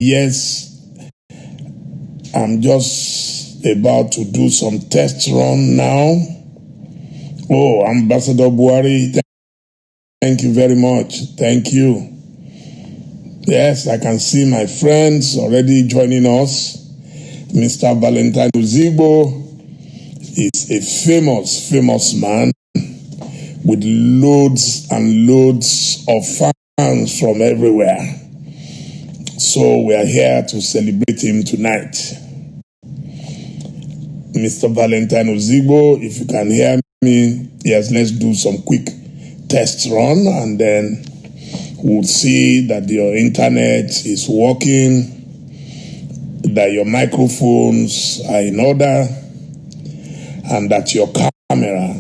Yes, I'm just about to do some test run now. Oh, Ambassador Buhari, thank you very much. Thank you. Yes, I can see my friends already joining us. Mr. Valentine Ozigbo is a famous man with loads and loads of fans from everywhere. So we are here to celebrate him tonight. Mr. Valentine Ozigbo, if you can hear me, yes, let's do some quick test run and then we'll see that your internet is working, that your microphones are in order, and that your camera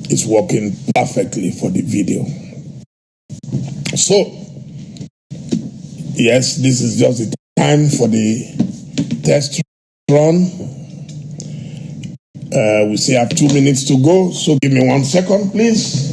is working perfectly for the video. So, yes, this is just the time for the test run. We still have 2 minutes to go, so give me 1 second, please.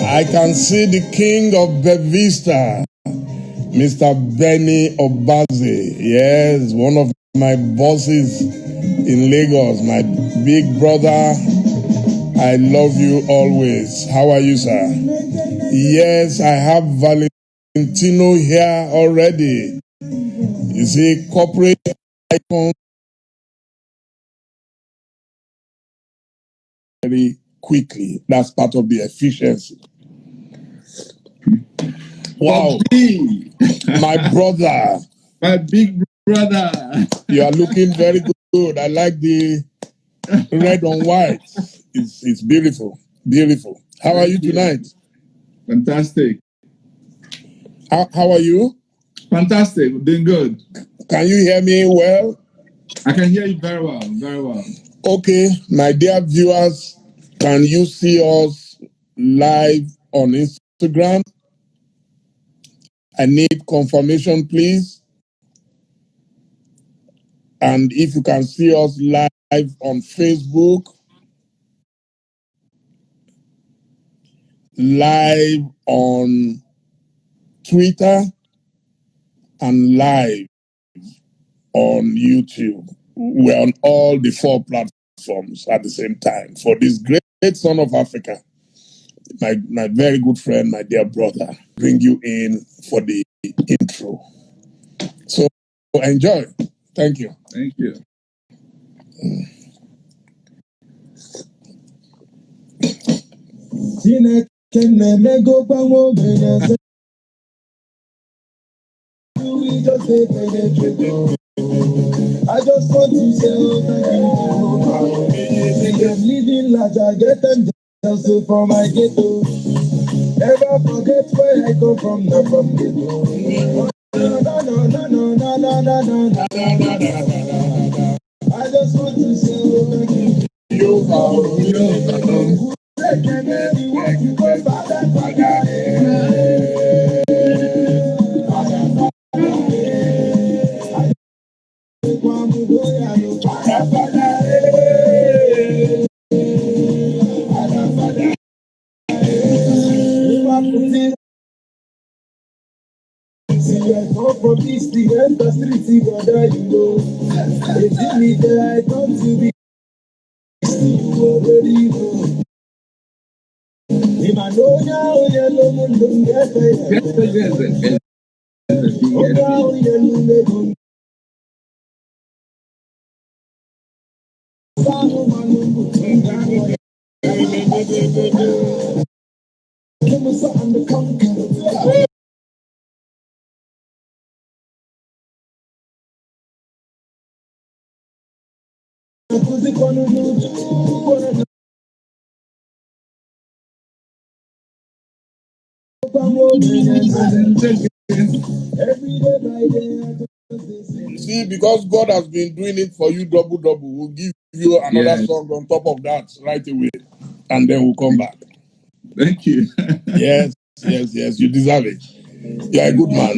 I can see the king of Bevista, Mr. Benny Obaze. Yes, one of my bosses in Lagos, my big brother, I love you always. How are you, sir? Yes, I have Valentino here already. You see, corporate icon very quickly. That's part of the efficiency. Wow. My brother. My big brother. You are looking very good. I like the red on white. It's beautiful. Beautiful. How are you tonight? Fantastic. How are you? Fantastic. Doing good. Can you hear me well? I can hear you very well. Very well. Okay, my dear viewers, can you see us live on Instagram? I need confirmation, please. And if you can see us live on Facebook, live on Twitter, and live on YouTube. We're on all the 4 platforms at the same time for this great son of Africa, my very good friend, my dear brother, bring you in for the intro. So enjoy. Thank you. Thank you. I just want to say thank you. I'm living large, I get them so from my ghetto. Never forget where I come from, not from ghetto. No, no, no, no, no, no, no, no, no, no. I just want to say thank you. You See, I come from East, the end the street, brother, you know. If you need that, I come to be you already know. If I know now, you know, don't get it. Oh, now, you know, See, because God has been doing it for you double, we'll give you another song on top of that right away. And then we'll come back. Thank you. Yes, you deserve it. You're a good man.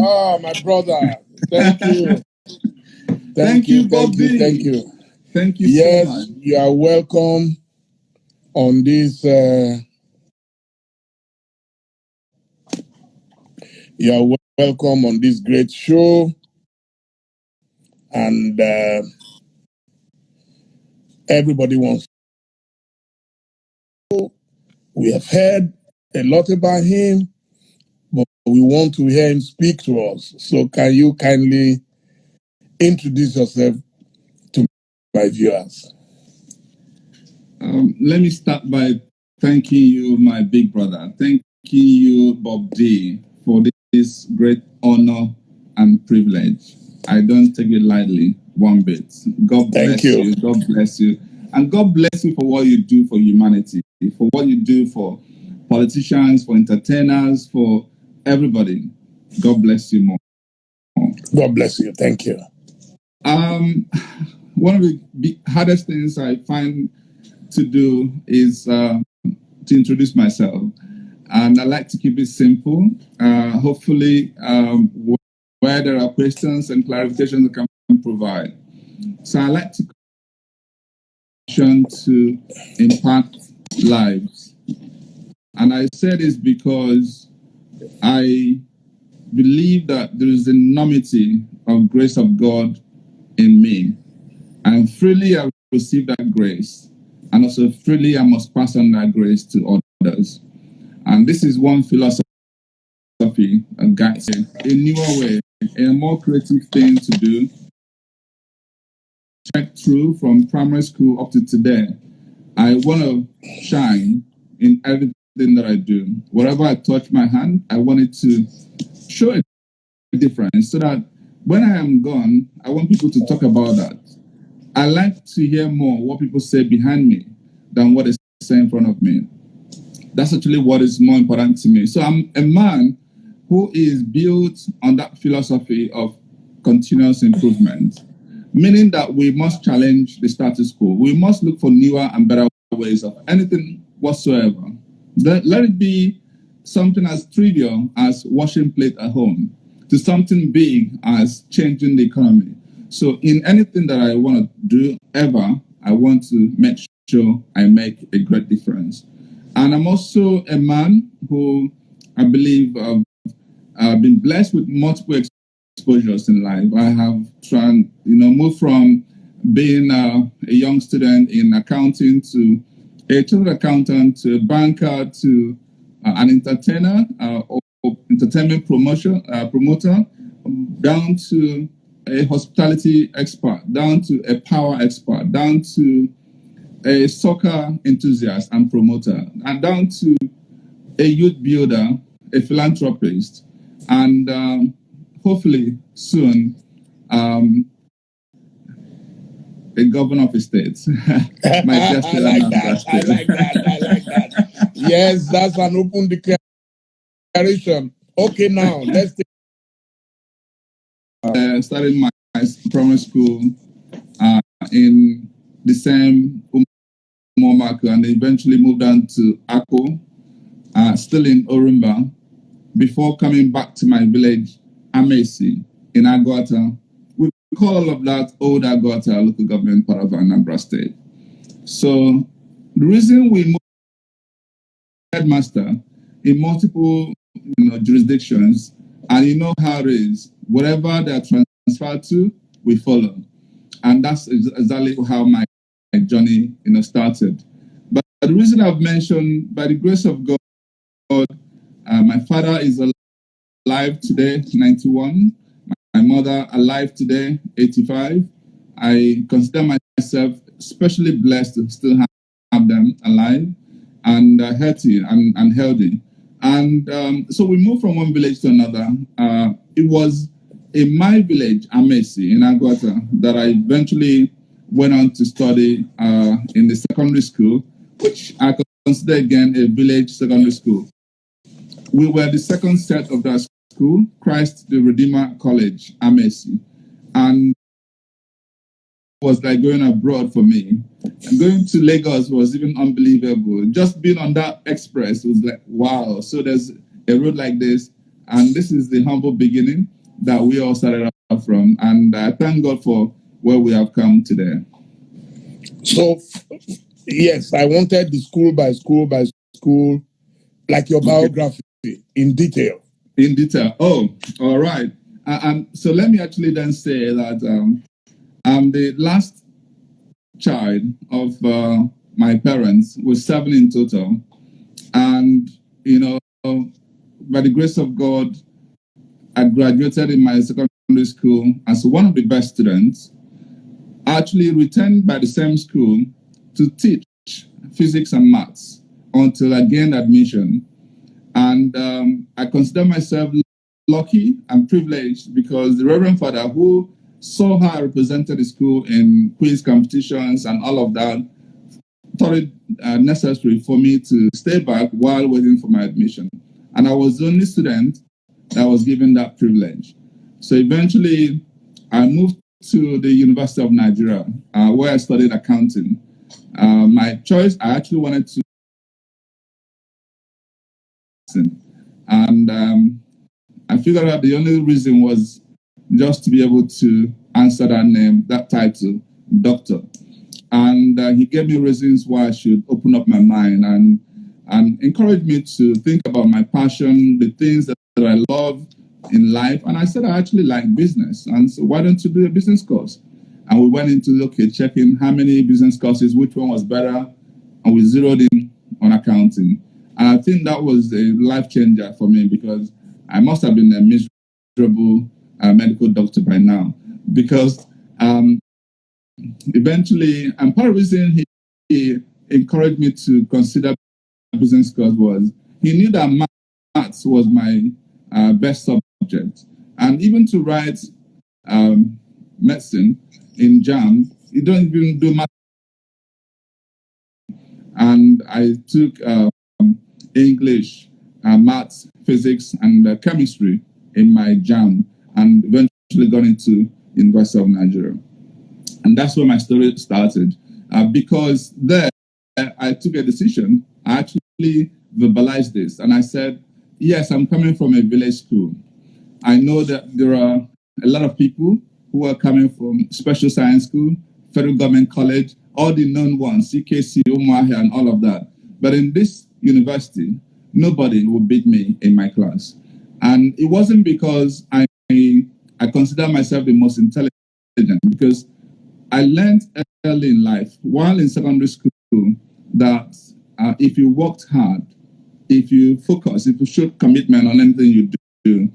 Oh, my brother. Thank you. Thank you, Bobby. Thank you. Thank you yes, so much. You are welcome on this You are welcome on this great show. And everybody wants to. We have heard a lot about him, but we want to hear him speak to us. So can you kindly introduce yourself to my viewers? Let me start by thanking you, my big brother. Thanking you, Bob D, for this great honor and privilege. I don't take it lightly one bit. God bless you. God bless you. And God bless you for what you do for humanity, for what you do for politicians, for entertainers, for everybody. God bless you more. God bless you. Thank you. One of the hardest things I find to do is to introduce myself. And I like to keep it simple. Hopefully, where there are questions and clarifications I can provide. So I like to impact lives. And I say this because I believe that there is enormity of grace of God in me. And freely I receive that grace. And also freely I must pass on that grace to others. And this is one philosophy and guides a newer way, a more creative thing to do. Check through from primary school up to today. I want to shine in everything that I do. Wherever I touch my hand, I want it to show a difference so that when I am gone, I want people to talk about that. I like to hear more what people say behind me than what they say in front of me. That's actually what is more important to me. So I'm a man who is built on that philosophy of continuous improvement, meaning that we must challenge the status quo. We must look for newer and better ways of anything whatsoever. Let it be something as trivial as washing plate at home to something big as changing the economy. So in anything that I want to do ever, I want to make sure I make a great difference. And I'm also a man who I believe I've been blessed with multiple exposures in life. I have moved from being a young student in accounting to a chartered accountant to a banker to an entertainer or entertainment promoter, down to a hospitality expert, down to a power expert, down to a soccer enthusiast and promoter, and down to a youth builder, a philanthropist, and hopefully soon a governor of a state. I like that. Yes, that's an open declaration. Okay, now let's take started my primary school in the same Umomaku and eventually moved on to Ako, still in Orumba, before coming back to my village, Amesi, in Agwata. We call all of that Old Agwata local government part of Anambra State. So the reason we moved headmaster in multiple jurisdictions, and you know how it is, whatever they are transferred to, we follow. And that's exactly how my journey started. But the reason I've mentioned, by the grace of God, my father is alive today, 91. My mother alive today, 85. I consider myself especially blessed to still have them alive and healthy and healthy. And so we moved from one village to another. It was in my village, Amesi, in Agwata, that I eventually went on to study in the secondary school, which I consider again a village secondary school. We were the second set of that school, Christ the Redeemer College, Amesi. And it was like going abroad for me. And going to Lagos was even unbelievable. Just being on that express was like, wow. So there's a road like this. And this is the humble beginning that we all started out from. And I thank God for where we have come today. So, yes, I wanted the school by school, like your biography in detail. In detail. Oh, all right. So let me actually then say that I'm the last child of my parents. We're 7 in total. And, you know, by the grace of God, I graduated in my secondary school as one of the best students. I actually returned by the same school to teach physics and maths until I gained admission. And I consider myself lucky and privileged because the Reverend Father, who saw how I represented the school in quiz competitions and all of that, thought it necessary for me to stay back while waiting for my admission. And I was the only student that was given that privilege. So eventually, I moved to the University of Nigeria, where I studied accounting. My choice, I actually wanted to, and I figured out the only reason was just to be able to answer that name, that title, doctor. And he gave me reasons why I should open up my mind and encouraged me to think about my passion, the things that I love in life. And I said, I actually like business. And so why don't you do a business course? And we went into, checking how many business courses, which one was better. And we zeroed in on accounting. And I think that was a life changer for me because I must have been a miserable medical doctor by now. Because eventually, and part of the reason he encouraged me to consider business course was he knew that maths was my best subject. And even to write medicine in JAM, you don't even do math. And I took English, maths, physics, and chemistry in my JAM, and eventually got into University of Nigeria. And that's where my story started. Because there, I took a decision. I actually verbalized this, and I said, yes, I'm coming from a village school. I know that there are a lot of people who are coming from special science school, federal government college, all the known ones, CKC, Umuahia, and all of that. But in this university, nobody would beat me in my class. And it wasn't because I consider myself the most intelligent, because I learned early in life, while in secondary school, that if you worked hard, if you focus, if you showed commitment on anything you do,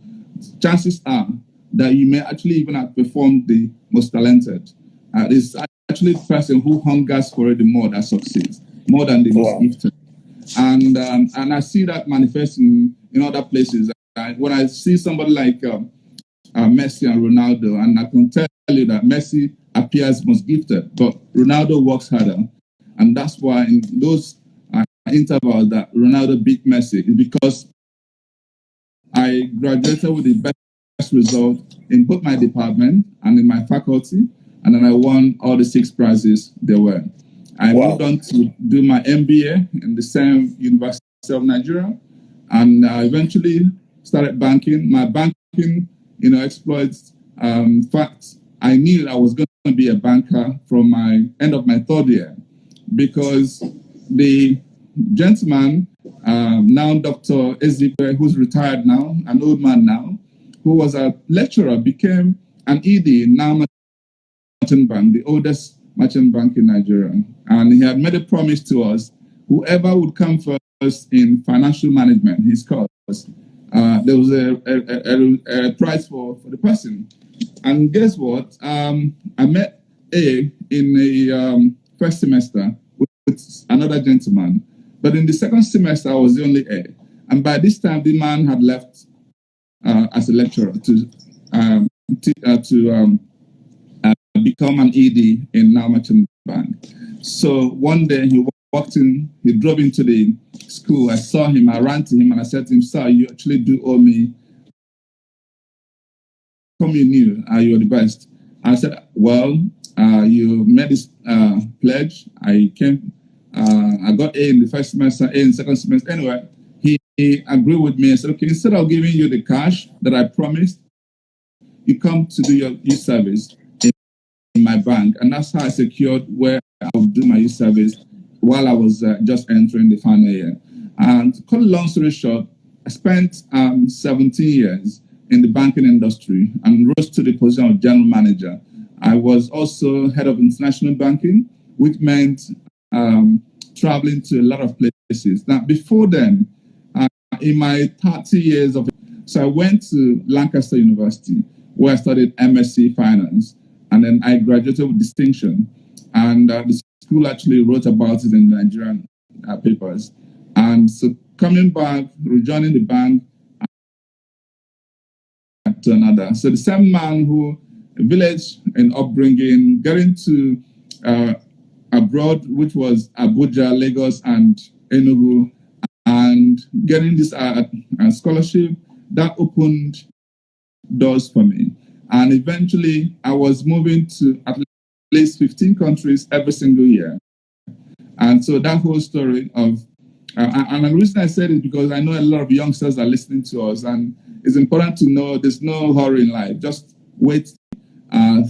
chances are that you may actually even outperform the most talented. It's actually the person who hungers for it the more that succeeds, more than the most gifted. And I see that manifest in other places. When I see somebody like Messi and Ronaldo, and I can tell you that Messi appears most gifted, but Ronaldo works harder. And that's why in those intervals that Ronaldo beat Messi is because I graduated with the best result in both my department and in my faculty, and then I won all the 6 prizes there were. I moved on to do my MBA in the same University of Nigeria, and eventually started banking. My banking, exploits. In fact, I knew I was going to be a banker from my end of my 3rd year, because the gentleman, now Dr. Ozigbo, who's retired now, an old man now, who was a lecturer, became an ED in now Merchant Bank, the oldest merchant bank in Nigeria. And he had made a promise to us, whoever would come first in financial management, his course, there was a prize for the person. And guess what? I met A in the first semester with another gentleman. But in the second semester, I was the only A. And by this time, the man had left as a lecturer to become an ED in now Merchant Bank. So one day he walked in, he drove into the school. I saw him, I ran to him, and I said to him, "Sir, you actually do owe me. Come you knew, you're the best." I said, "Well, you made this pledge. I came, I got A in the first semester, A in the second semester." Anyway, he agreed with me and said, "Okay, instead of giving you the cash that I promised, you come to do your youth service in my bank." And that's how I secured where I would do my youth service while I was just entering the final year. And to cut a long story short, I spent 17 years in the banking industry and rose to the position of general manager. I was also head of international banking, which meant traveling to a lot of places. Now, before then, in my 30 years of, so I went to Lancaster University, where I studied MSc Finance, and then I graduated with distinction. And the school actually wrote about it in the Nigerian papers. And so coming back, rejoining the bank to another. So the same man who, village and upbringing, getting to abroad, which was Abuja, Lagos, and Enugu, and getting this scholarship, that opened doors for me. And eventually, I was moving to at least 15 countries every single year. And so that whole story of, and the reason I said it because I know a lot of youngsters are listening to us, and it's important to know there's no hurry in life. Just wait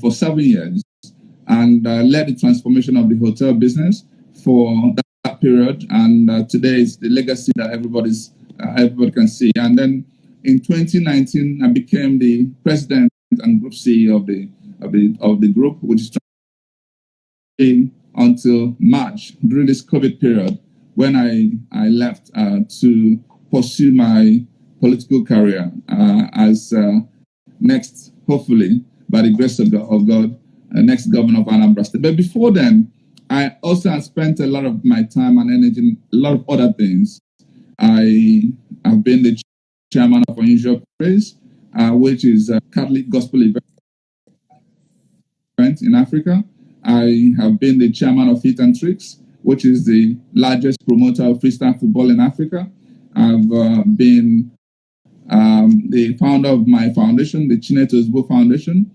for 7 years and led the transformation of the hotel business for that period. And today is the legacy that everybody can see. And then in 2019, I became the president and group CEO of the group, which is until March during this COVID period, when I left to pursue my political career as next, hopefully, by the grace of God, next governor of Anambra State. But before then, I also had spent a lot of my time and energy in a lot of other things. I have been the chairman of Unusual Praise, which is a Catholic gospel event in Africa. I have been the chairman of Fit and Tricks, which is the largest promoter of freestyle football in Africa. I've been the founder of my foundation, the Chineto Ozigbo Foundation,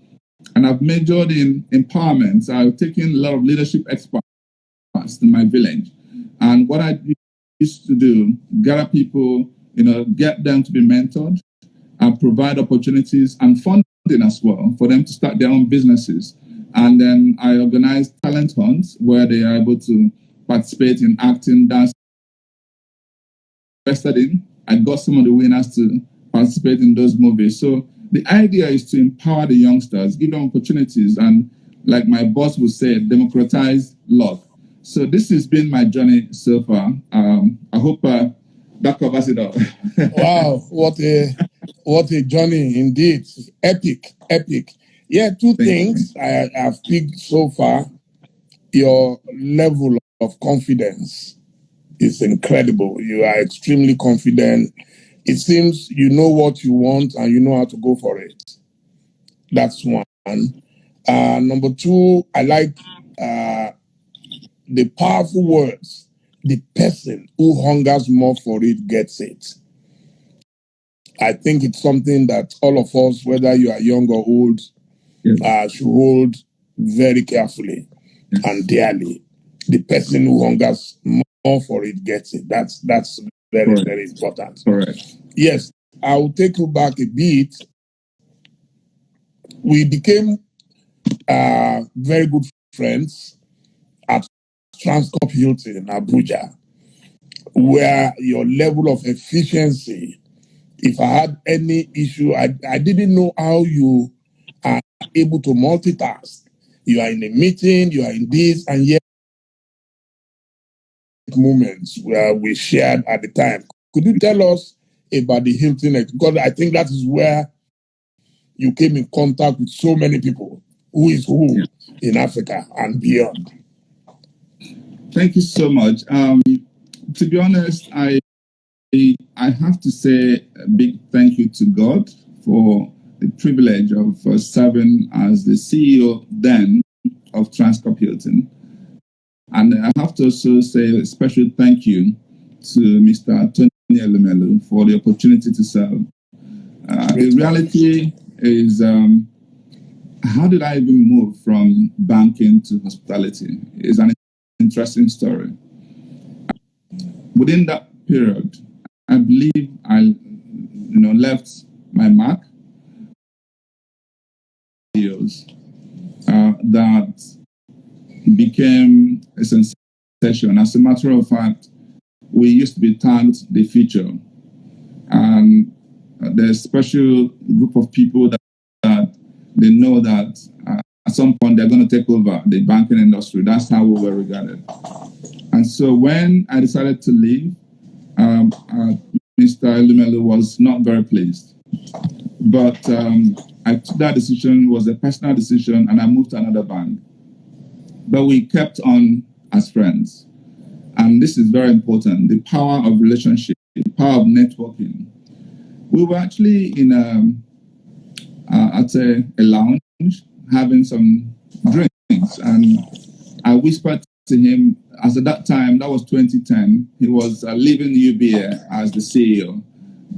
and I've majored in empowerment. I've taken a lot of leadership experts in my village. And what I used to do, gather people, get them to be mentored, and provide opportunities and funding as well for them to start their own businesses. And then I organized talent hunts where they are able to participate in acting, dance. I got some of the winners to participate in those movies. So the idea is to empower the youngsters, give them opportunities, and like my boss would say, democratize luck. So this has been my journey so far. I hope that covers it all. Wow, what a journey indeed. Epic. Yeah, two things I have picked so far. Your level of confidence is incredible. You are extremely confident. It seems you know what you want and you know how to go for it. That's one. Number two, I like the powerful words. The person who hungers more for it gets it. I think it's something that all of us, whether you are young or old, should hold very carefully and dearly. The person who hungers more for it gets it. That's very, Correct. very important. Correct. Yes, I will take you back a bit. We became very good friends at Transcorp Hilton in Abuja, where your level of efficiency, if I had any issue, I didn't know how you are able to multitask. You are in a meeting, you are in this, and yet moments where we shared at the time. Could you tell us about the Hilton? Because I think that is where you came in contact with so many people. Who is who in Africa and beyond? Thank you so much. To be honest, I have to say a big thank you to God for the privilege of serving as the CEO then of Transcorp Hilton. And I have to also say a special thank you to Mr. Tony Elemelu for the opportunity to serve. The reality is, how did I even move from banking to hospitality? It's an interesting story. Within that period, I believe I, left my mark. That became a sensation. As a matter of fact, we used to be tagged the future. And there's a special group of people that they know that at some point they're going to take over the banking industry. That's how we were regarded. And so when I decided to leave, Mr. Elumelu was not very pleased. But I took that decision, it was a personal decision, and I moved to another bank. But we kept on as friends. And this is very important, the power of relationship, the power of networking. We were actually in a lounge having some drinks, and I whispered to him, as at that time, that was 2010, he was leaving UBA as the CEO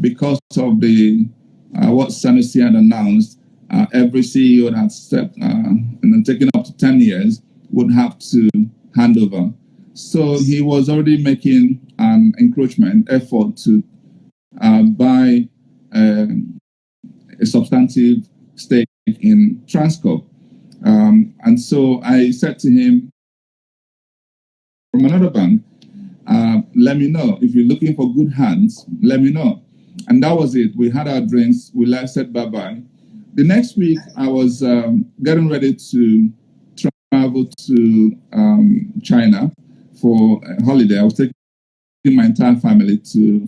because of the what Sanusi had announced. Every CEO that had stepped and taken up to 10 years would have to hand over. So he was already making an encroachment effort to buy a substantive stake in Transcorp. And so I said to him, from another bank, let me know. If you're looking for good hands, let me know. And that was it. We had our drinks. We said bye-bye. The next week, I was getting ready to travel to China for a holiday. I was taking my entire family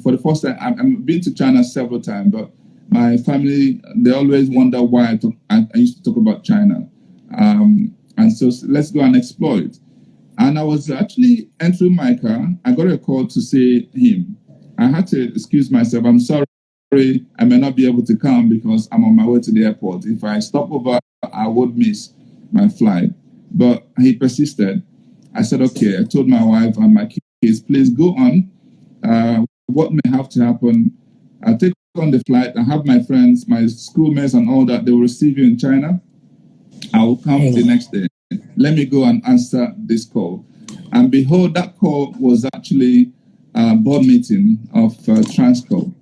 for the first time. I've been to China several times, but my family, they always wonder why I used to talk about China. And so let's go and explore it. And I was actually entering my car. I got a call to see him. I had to excuse myself. I'm sorry, I may not be able to come because I'm on my way to the airport. If I stop over, I would miss my flight. But he persisted. I said, okay. I told my wife and my kids, please go on. What may have to happen, I'll take on the flight. I have my friends, my schoolmates and all that. They will receive you in China. I will come the next day. Let me go and answer this call. And behold, that call was actually a board meeting of Transcorp.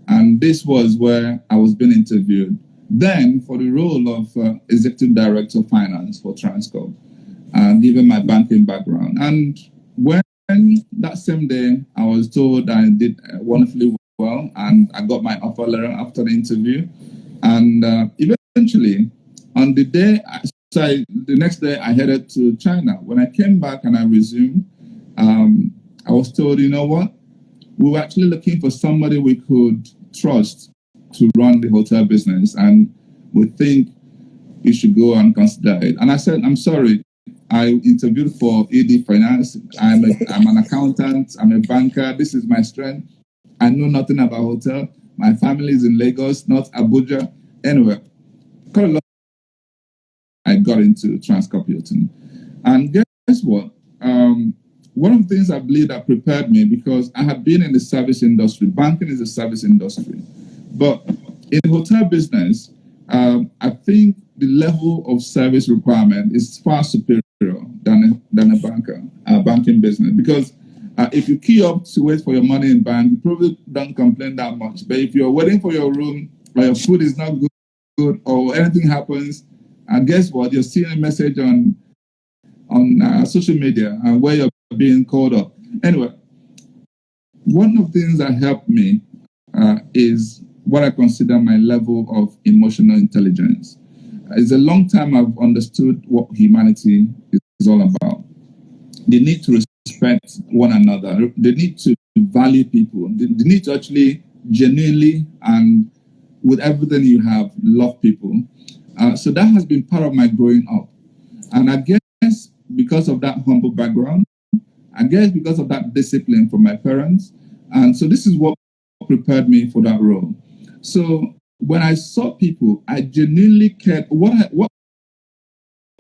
And this was where I was being interviewed then for the role of Executive Director of Finance for Transcorp, given my banking background. And when that same day, I was told I did wonderfully well, and I got my offer letter after the interview. And eventually, on the day, the next day, I headed to China. When I came back and I resumed, I was told, you know what? We were actually looking for somebody we could trust to run the hotel business, and we think you should go and consider it. And I said, I'm sorry. I interviewed for ED Finance. I'm an accountant. I'm a banker. This is my strength. I know nothing about hotel. My family is in Lagos, not Abuja. Anyway, I got into Transcorp Hilton. And guess what? One of the things I believe that prepared me, because I had been in the service industry. Banking is a service industry. But in the hotel business, I think the level of service requirement is far superior than a banking business. Because if you queue up to wait for your money in bank, you probably don't complain that much. But if you're waiting for your room, or your food is not good, or anything happens, and guess what? You're seeing a message on social media and where you're being called up. Anyway, one of the things that helped me is what I consider my level of emotional intelligence. It's a long time I've understood what humanity is all about. They need to respect one another. They need to value people. They need to actually genuinely and with everything you have, love people. So that has been part of my growing up. And I guess because of that humble background, I guess because of that discipline from my parents. And so this is what prepared me for that role. So when I saw people, I genuinely cared. What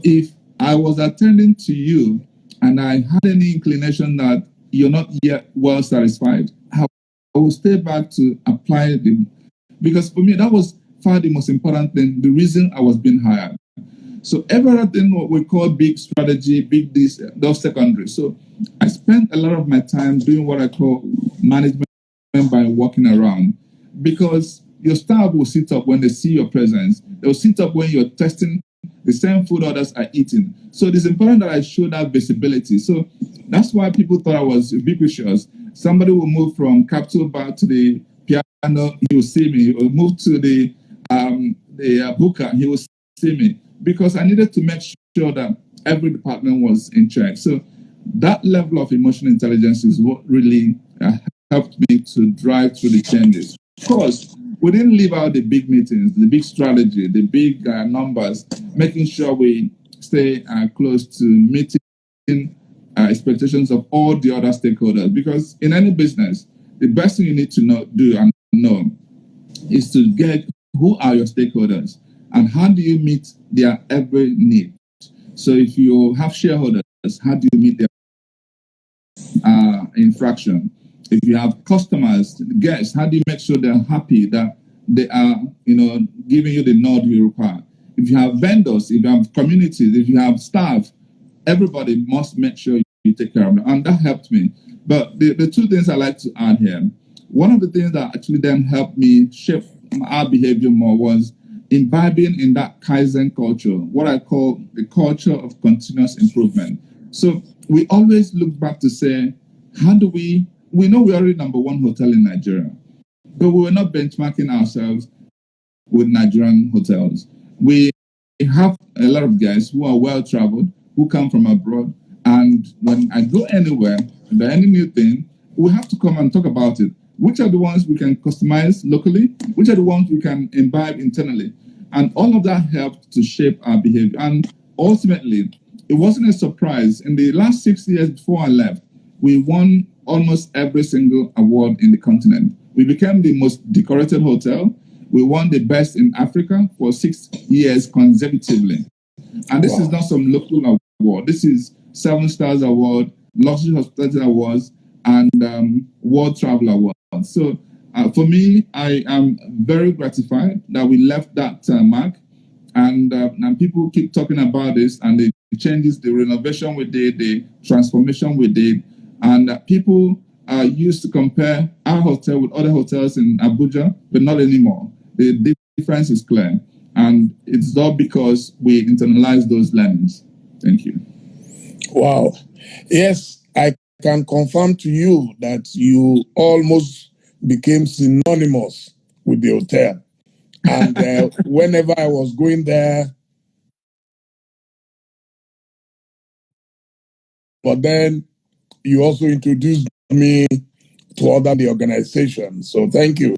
if I was attending to you and I had any inclination that you're not yet well satisfied, I will stay back to apply them. Because for me, that was far the most important thing, the reason I was being hired. So everything what we call big strategy, big this, those secondary. So I spent a lot of my time doing what I call management by walking around, because your staff will sit up when they see your presence. They'll sit up when you're testing the same food others are eating. So it is important that I show that visibility. So that's why people thought I was ubiquitous. Somebody will move from Capital Bar to the know, he will see me. He will move to the booker. He will see me because I needed to make sure that every department was in check. So that level of emotional intelligence is what really helped me to drive through the changes. Of course, we didn't leave out the big meetings, the big strategy, the big numbers, making sure we stay close to meeting expectations of all the other stakeholders. Because in any business, the best thing you need to know is to get who are your stakeholders and how do you meet their every need. So if you have shareholders, how do you meet their infraction? If you have customers, guests, how do you make sure they're happy that they are, giving you the nod you require? If you have vendors, if you have communities, if you have staff, everybody must make sure you take care of them. And that helped me. But the two things I like to add here, one of the things that actually then helped me shape our behavior more was imbibing in that Kaizen culture, what I call the culture of continuous improvement. So we always look back to say, how do we know we are already number one hotel in Nigeria, but we were not benchmarking ourselves with Nigerian hotels. We have a lot of guys who are well-traveled, who come from abroad, and when I go anywhere, about any new thing, we have to come and talk about it. Which are the ones we can customize locally? Which are the ones we can imbibe internally? And all of that helped to shape our behavior. And ultimately, it wasn't a surprise. In the last 6 years before I left, we won almost every single award in the continent. We became the most decorated hotel. We won the best in Africa for 6 years consecutively. And this is not some local award. This is 7 Stars Award, Luxury Hospitality Awards, and World Travel Awards. So for me, I am very gratified that we left that mark. And people keep talking about this and the changes, the renovation we did, the transformation we did. And people used to compare our hotel with other hotels in Abuja, but not anymore. The difference is clear. And it's all because we internalize those learnings. Thank you. Wow. Yes, I can confirm to you that you almost became synonymous with the hotel. And whenever I was going there, but then you also introduced me to other the organization. So thank you.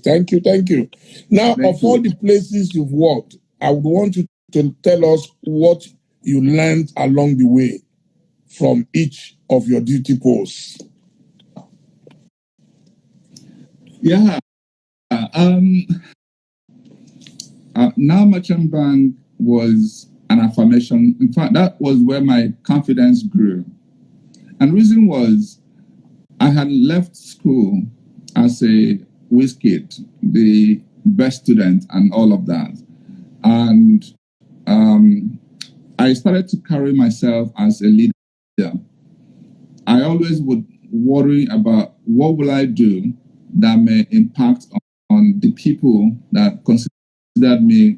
Thank you. Thank you. Now, Thank of all you. the places you've worked, I would want you to tell us what you learned along the way from each of your duty posts. Yeah. Now Merchant Bank was an affirmation. In fact, that was where my confidence grew. And the reason was I had left school as a whiz kid, the best student and all of that. And I started to carry myself as a leader. I always would worry about what will I do that may impact on the people that considered me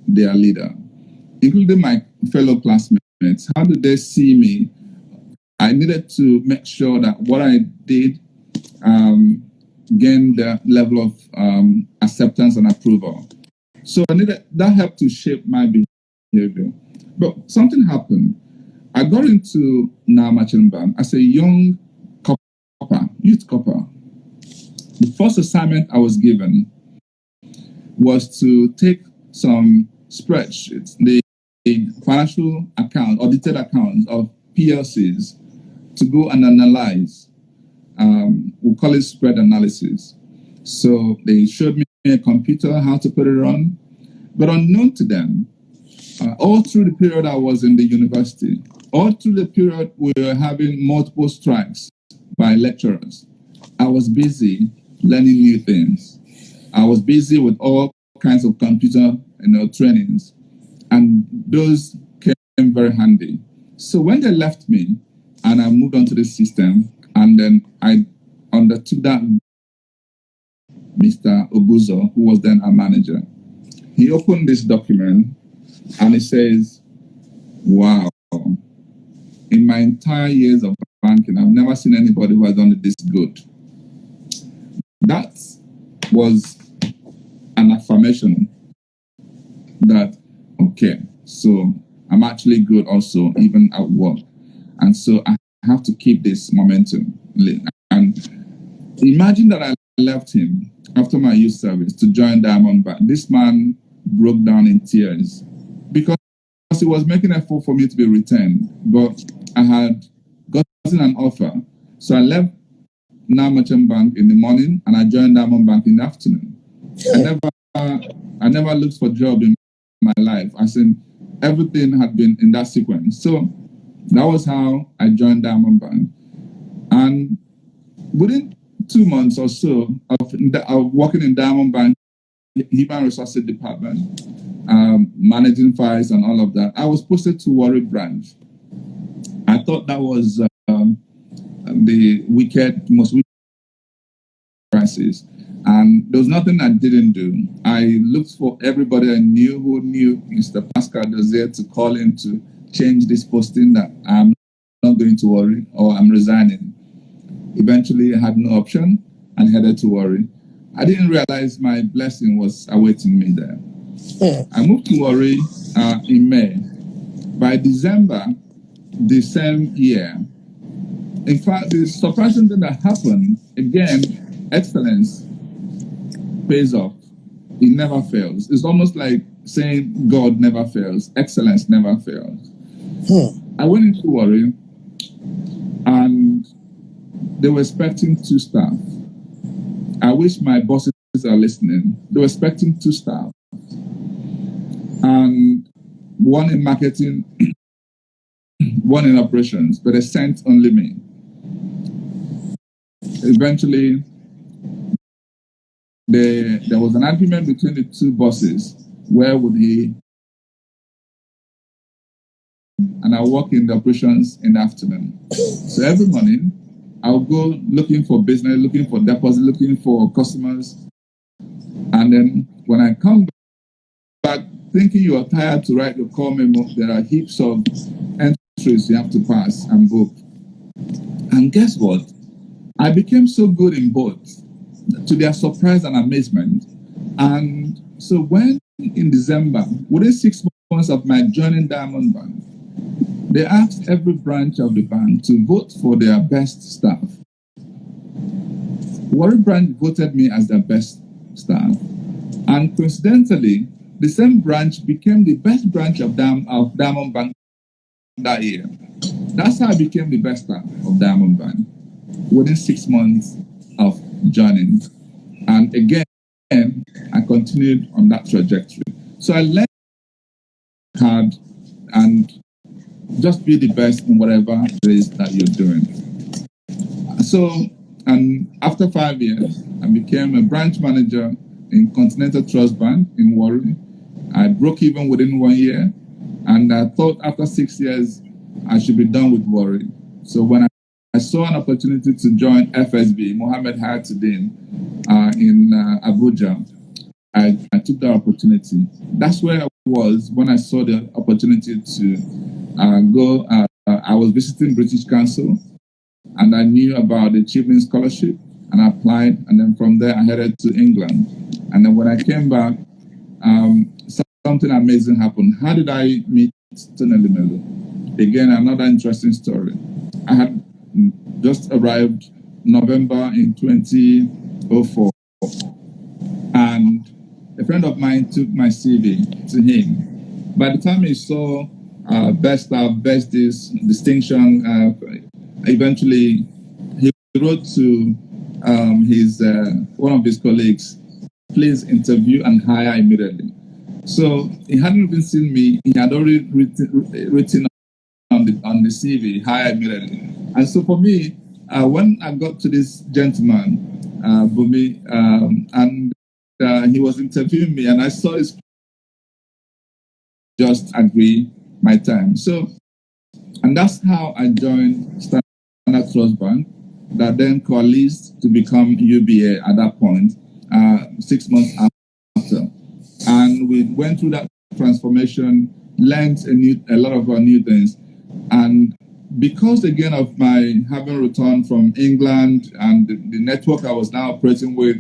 their leader, including my fellow classmates. How did they see me? I needed to make sure that what I did gained the level of acceptance and approval. So that helped to shape my behavior. But something happened. I got into Now Merchant Bank as a young youth copper. The first assignment I was given was to take some spreadsheets, the financial account, audited accounts of PLCs, to go and analyze. We call it spread analysis. So they showed me a computer, how to put it on. But unknown to them, all through the period I was in the university, all through the period we were having multiple strikes by lecturers, I was busy learning new things. I was busy with all kinds of computer trainings, and those came very handy. So when they left me and I moved on to the system, and then I undertook that, Mr. Obuzo, who was then our manager, he opened this document and he says, wow, in my entire years of banking, I've never seen anybody who has done it this good. That was an affirmation that, okay, so I'm actually good also, even at work. And so I have to keep this momentum. And imagine that I left him after my youth service to join Diamond Bank. This man broke down in tears because he was making an effort for me to be returned, but I had gotten an offer. So I left Merchant Bank in the morning and I joined Diamond Bank in the afternoon. I never looked for a job in my life. I said everything had been in that sequence. So that was how I joined Diamond Bank. And within 2 months or so of working in Diamond Bank, Human Resources Department, managing files and all of that, I was posted to Warri branch. I thought that was the most wicked crisis. And there was nothing I didn't do. I looked for everybody I knew who knew Mr. Pascal Dozier to call in to change this posting that I'm not going to Warri or I'm resigning. Eventually, I had no option and headed to Warri. I didn't realize my blessing was awaiting me there. I moved to Warri in May. By December the same year, in fact, the surprising thing that happened, again, excellence pays off. It never fails. It's almost like saying God never fails. Excellence never fails. I went into Warri and they were expecting 2 staff. I wish my bosses are listening. They were expecting 2 staff. And 1 in marketing, 1 in operations, but they sent only me. Eventually, there was an argument between the 2 bosses. Where would he? And I work in the operations in the afternoon. So every morning, I'll go looking for business, looking for deposit, looking for customers. And then when I come back, thinking you are tired to write your call memo, there are heaps of entries you have to pass and book. And guess what? I became so good in both, to their surprise and amazement. And so when in December, within 6 months of my joining Diamond Bank, they asked every branch of the bank to vote for their best staff. Warri branch voted me as their best staff. And coincidentally, the same branch became the best branch of Diamond Bank that year. That's how I became the best staff of Diamond Bank within 6 months of joining. And again, I continued on that trajectory. So I learned hard and just be the best in whatever it is that you're doing. So, and after 5 years, I became a branch manager in Continental Trust Bank in Warri. I broke even within 1 year, and I thought after 6 years, I should be done with Warri. So when I saw an opportunity to join FSB, Mohammed Hayatuddin, in Abuja, I took that opportunity. That's where I was when I saw the opportunity to go. I was visiting British Council, and I knew about the Achievement Scholarship, and I applied. And then from there, I headed to England. And then when I came back, something amazing happened. How did I meet Tony Limelo? Again, another interesting story. I had just arrived November in 2004, and a friend of mine took my CV to him. By the time he saw best staff, best distinction, eventually he wrote to his one of his colleagues, please interview and hire immediately. So he hadn't even seen me. He had already written on the CV, hire immediately. And so for me, when I got to this gentleman, Bumi, and he was interviewing me, and I saw his just agree my time. So, and that's how I joined Standard Trust Bank, that then coalesced to become UBA at that point, 6 months after. And we went through that transformation, learned a lot of our new things. And because, again, of my having returned from England and the network I was now operating with,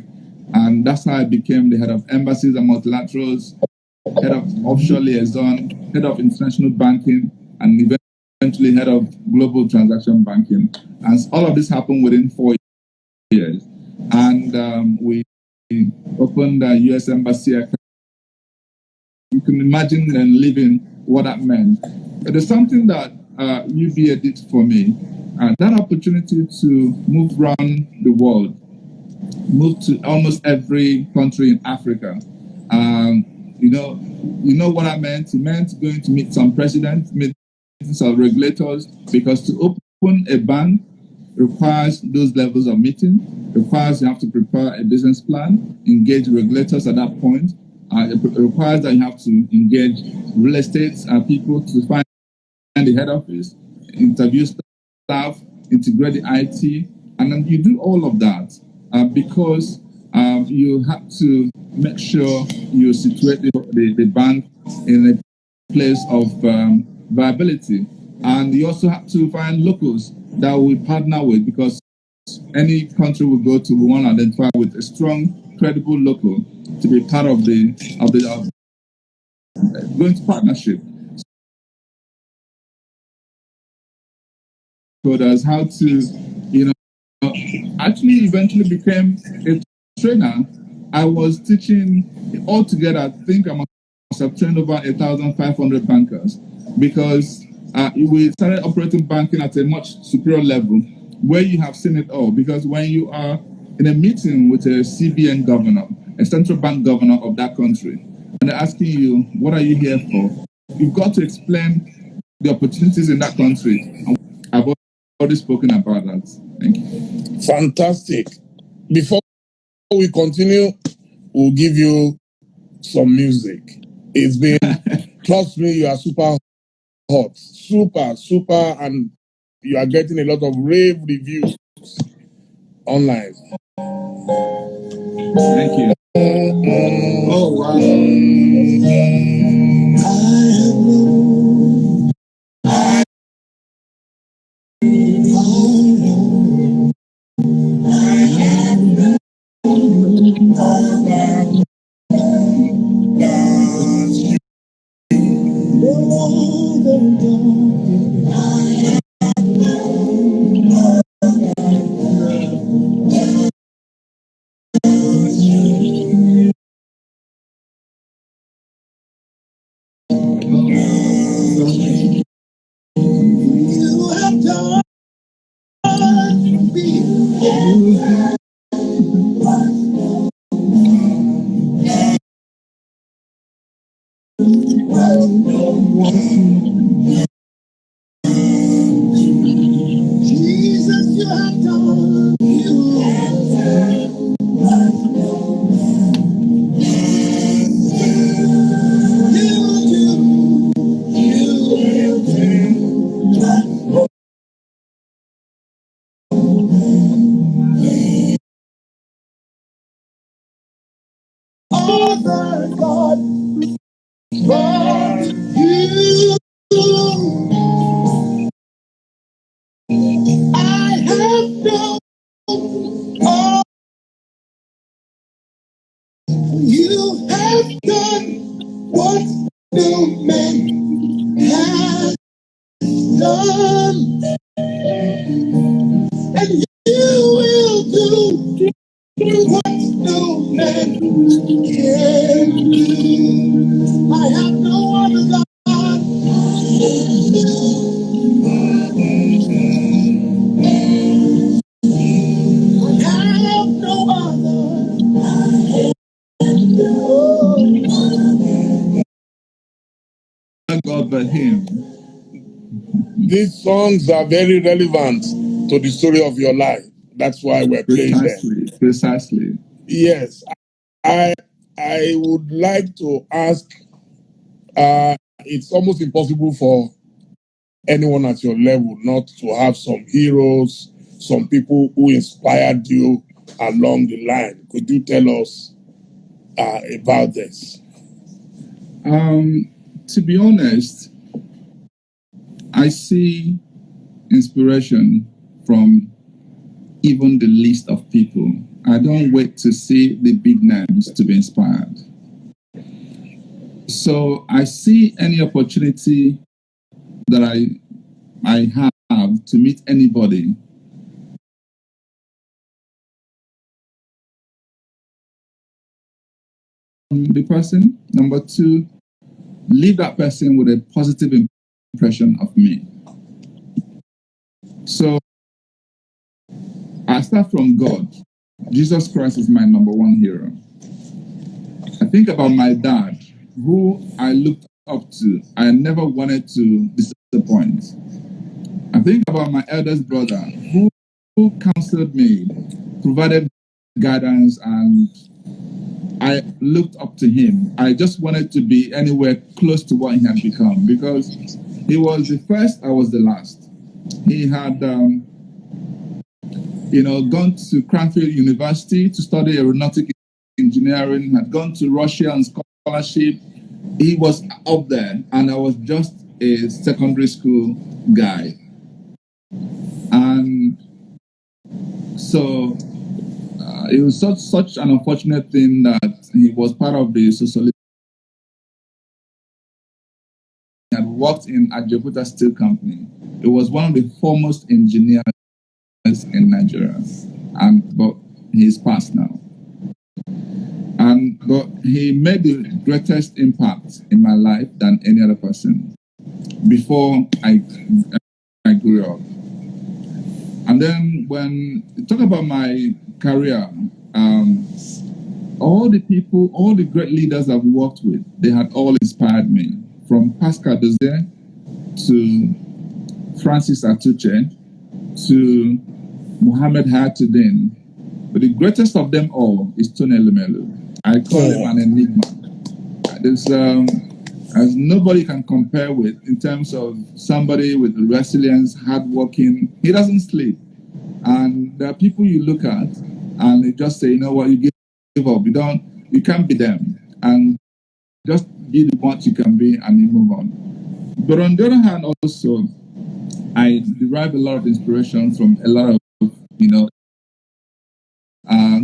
And that's how I became the head of embassies and multilaterals, head of offshore liaison, head of international banking, and eventually head of global transaction banking. And all of this happened within 4 years. And we opened a U.S. embassy account. You can imagine and living what that meant. It is something that UBA did for me. That opportunity to move around the world, move to almost every country in Africa. You know what I meant? It meant going to meet some presidents, meet some regulators, because to open a bank requires those levels of meeting, requires you have to prepare a business plan, engage regulators at that point. It requires that you have to engage real estate people to find the head office, interview staff, integrate the IT, and then you do all of that because you have to make sure you situate the bank in a place of viability. And you also have to find locals that we partner with, because any country we go to, we want to identify with a strong, credible local to be part of the going to partnership. So that's how to, actually eventually became a trainer. I was teaching altogether, I think I must have trained over 1,500 bankers, because we started operating banking at a much superior level where you have seen it all. Because when you are in a meeting with a CBN governor, a central bank governor of that country, and they're asking you, what are you here for? You've got to explain the opportunities in that country. I've already spoken about that. Thank you. Fantastic. Before we continue, we'll give you some music. It's been, trust me, you are super hot, super, and you are getting a lot of rave reviews online. Thank you. Oh, wow. You have done me. Jesus, you have done. You have done. Father God, for you, I have known all you have done, what no man has done, and you will do what no man can do. I have no other God. I have no other. God but Him. These songs are very relevant to the story of your life. That's why we're playing them. Precisely. Yes, I would like to ask. It's almost impossible for anyone at your level not to have some heroes, some people who inspired you along the line. Could you tell us about this? To be honest, I see inspiration from even the least of people. I don't wait to see the big names to be inspired. So I see any opportunity that I have to meet anybody. The person. Number two, leave that person with a positive impression of me. So I start from God. Jesus Christ is my number one hero. I think about my dad, who I looked up to. I never wanted to disappoint. I think about my eldest brother, who counseled me, provided guidance, and I looked up to him. I just wanted to be anywhere close to what he had become, because he was the first, I was the last. He had, gone to Cranfield University to study aeronautic engineering, had gone to Russia on scholarship. He was up there, and I was just a secondary school guy. And so it was such an unfortunate thing that he was part of the socialist. He had worked in Ajabuta Steel Company. It was one of the foremost engineers in Nigeria, but he's passed now. But he made the greatest impact in my life than any other person before I grew up. And then when you talk about my career, all the great leaders I've worked with, they had all inspired me. From Pascal Dozier to Francis Atuche to Muhammad Hayatuddin. But the greatest of them all is Tony Elumelu. I call him an enigma. As nobody can compare with in terms of somebody with resilience, hardworking. He doesn't sleep. And there are people you look at and they just say, you know what, you give up. You can't be them. And just be the what you can be and you move on. But on the other hand, also, I derive a lot of inspiration from a lot of,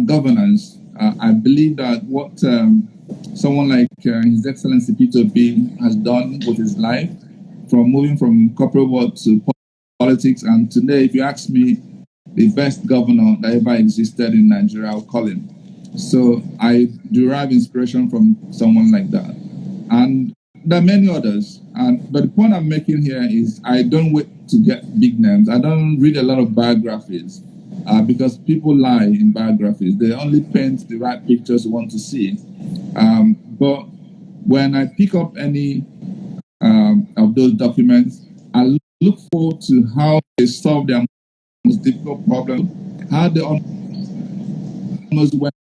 governance. I believe that what someone like His Excellency Peter Obi has done with his life, from moving from corporate world to politics, and today, if you ask me, the best governor that ever existed in Nigeria, I'll call him. So I derive inspiration from someone like that. And there are many others. But the point I'm making here is I don't wait to get big names. I don't read a lot of biographies because people lie in biographies. They only paint the right pictures you want to see. But when I pick up any of those documents, I look forward to how they solve their most difficult problem, how they almost went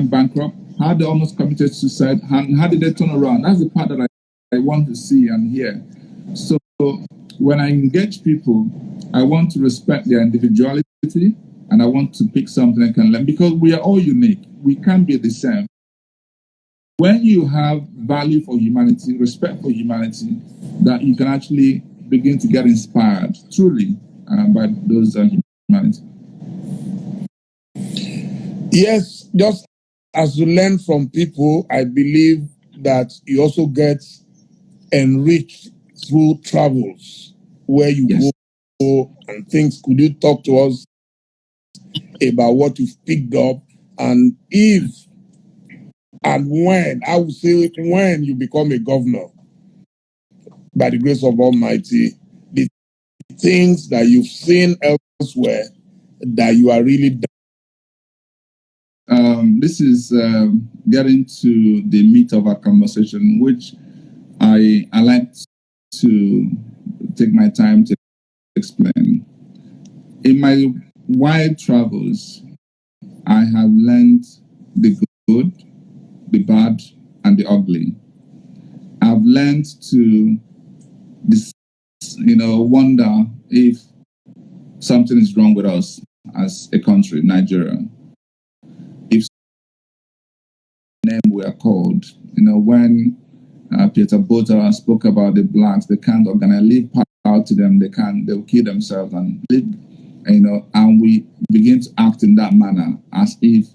bankrupt, how they almost committed suicide, and how did they turn around. That's the part that I want to see and hear. So when I engage people, I want to respect their individuality, and I want to pick something I can learn, because we are all unique. We can't be the same. When you have value for humanity, respect for humanity, that you can actually begin to get inspired truly by those humanity. Yes, just as you learn from people, I believe that you also get enriched through travels where you go and things. Could you talk to us about what you've picked up, and if and when, I would say when you become a governor, by the grace of Almighty, the things that you've seen elsewhere that you are really this is getting to the meat of our conversation, which I like to take my time to explain. In my wide travels, I have learned the good, the bad, and the ugly. I've learned to, wonder if something is wrong with us as a country, Nigeria. If name we are called, when Peter Bota spoke about the blacks, they can't organize, leave power to them, they'll kill themselves and live. and we begin to act in that manner as if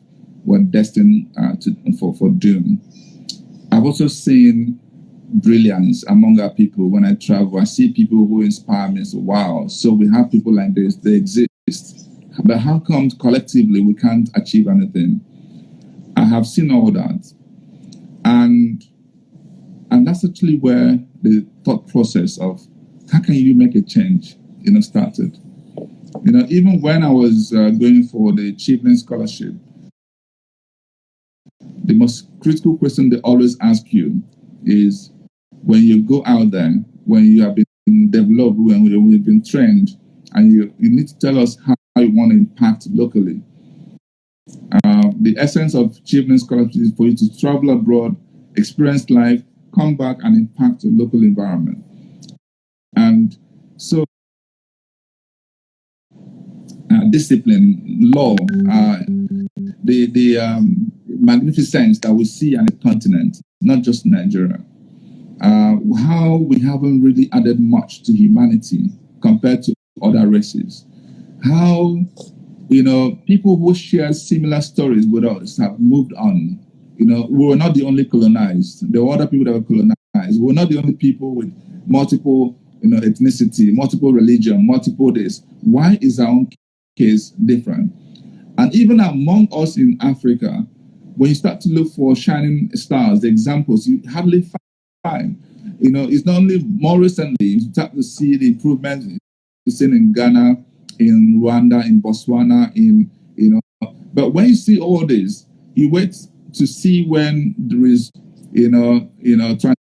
we're destined for doom. I've also seen brilliance among our people when I travel. I see people who inspire me. So, wow, so we have people like this, they exist. But how come collectively we can't achieve anything? I have seen all that. And that's actually where the thought process of how can you make a change, started. Even when I was going for the Achievement Scholarship, the most critical question they always ask you is when you go out there, when you have been developed, when you've been trained, and you need to tell us how you want to impact locally. The essence of Achievement Scholarship is for you to travel abroad, experience life, come back and impact the local environment. And so discipline, law, the magnificence that we see on the continent, not just Nigeria. How we haven't really added much to humanity compared to other races. How, people who share similar stories with us have moved on. We were not the only colonized. There were other people that were colonized. We were not the only people with multiple, ethnicity, multiple religion, multiple this. Why is our own case different? And even among us in Africa, when you start to look for shining stars, the examples, you hardly find. It's not only more recently you start to see the improvements you've seen in Ghana, in Rwanda, in Botswana, but when you see all this, you wait to see when there is,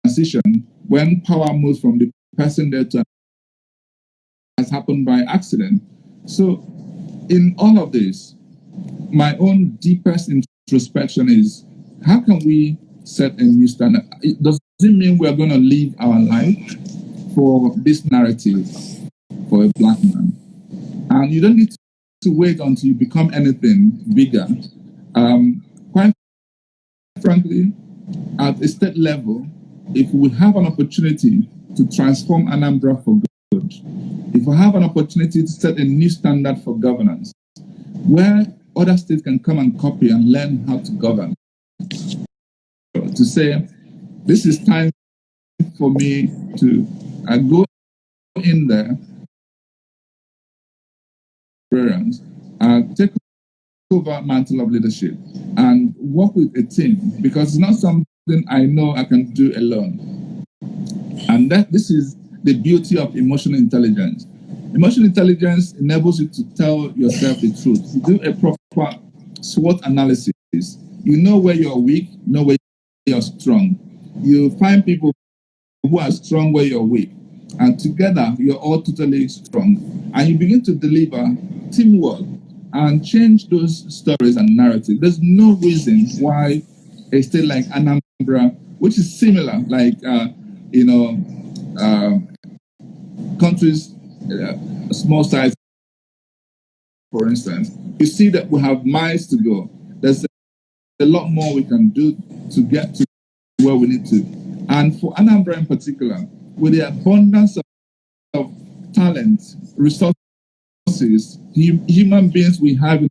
transition, when power moves from the person there to has happened by accident. So in all of this, my own deepest introspection is how can we set a new standard? Does it mean we're going to live our life for this narrative for a black man? And you don't need to wait until you become anything bigger. Quite frankly, at a state level, if we have an opportunity to transform Anambra for good, if we have an opportunity to set a new standard for governance, where other states can come and copy and learn how to govern, to say, this is time for me to go in there, take over mantle of leadership and work with a team, because it's not something I know I can do alone. And this is the beauty of emotional intelligence. Emotional intelligence enables you to tell yourself the truth. You do a proper SWOT analysis. You know where you're weak, you know where you're strong. You find people who are strong where you're weak. And together, you're all totally strong. And you begin to deliver teamwork and change those stories and narratives. There's no reason why a state like Anambra, which is similar, like, countries, small size, for instance, you see that we have miles to go. There's a lot more we can do to get to where we need to. And for Anambra in particular, with the abundance of talent, resources, human beings we have,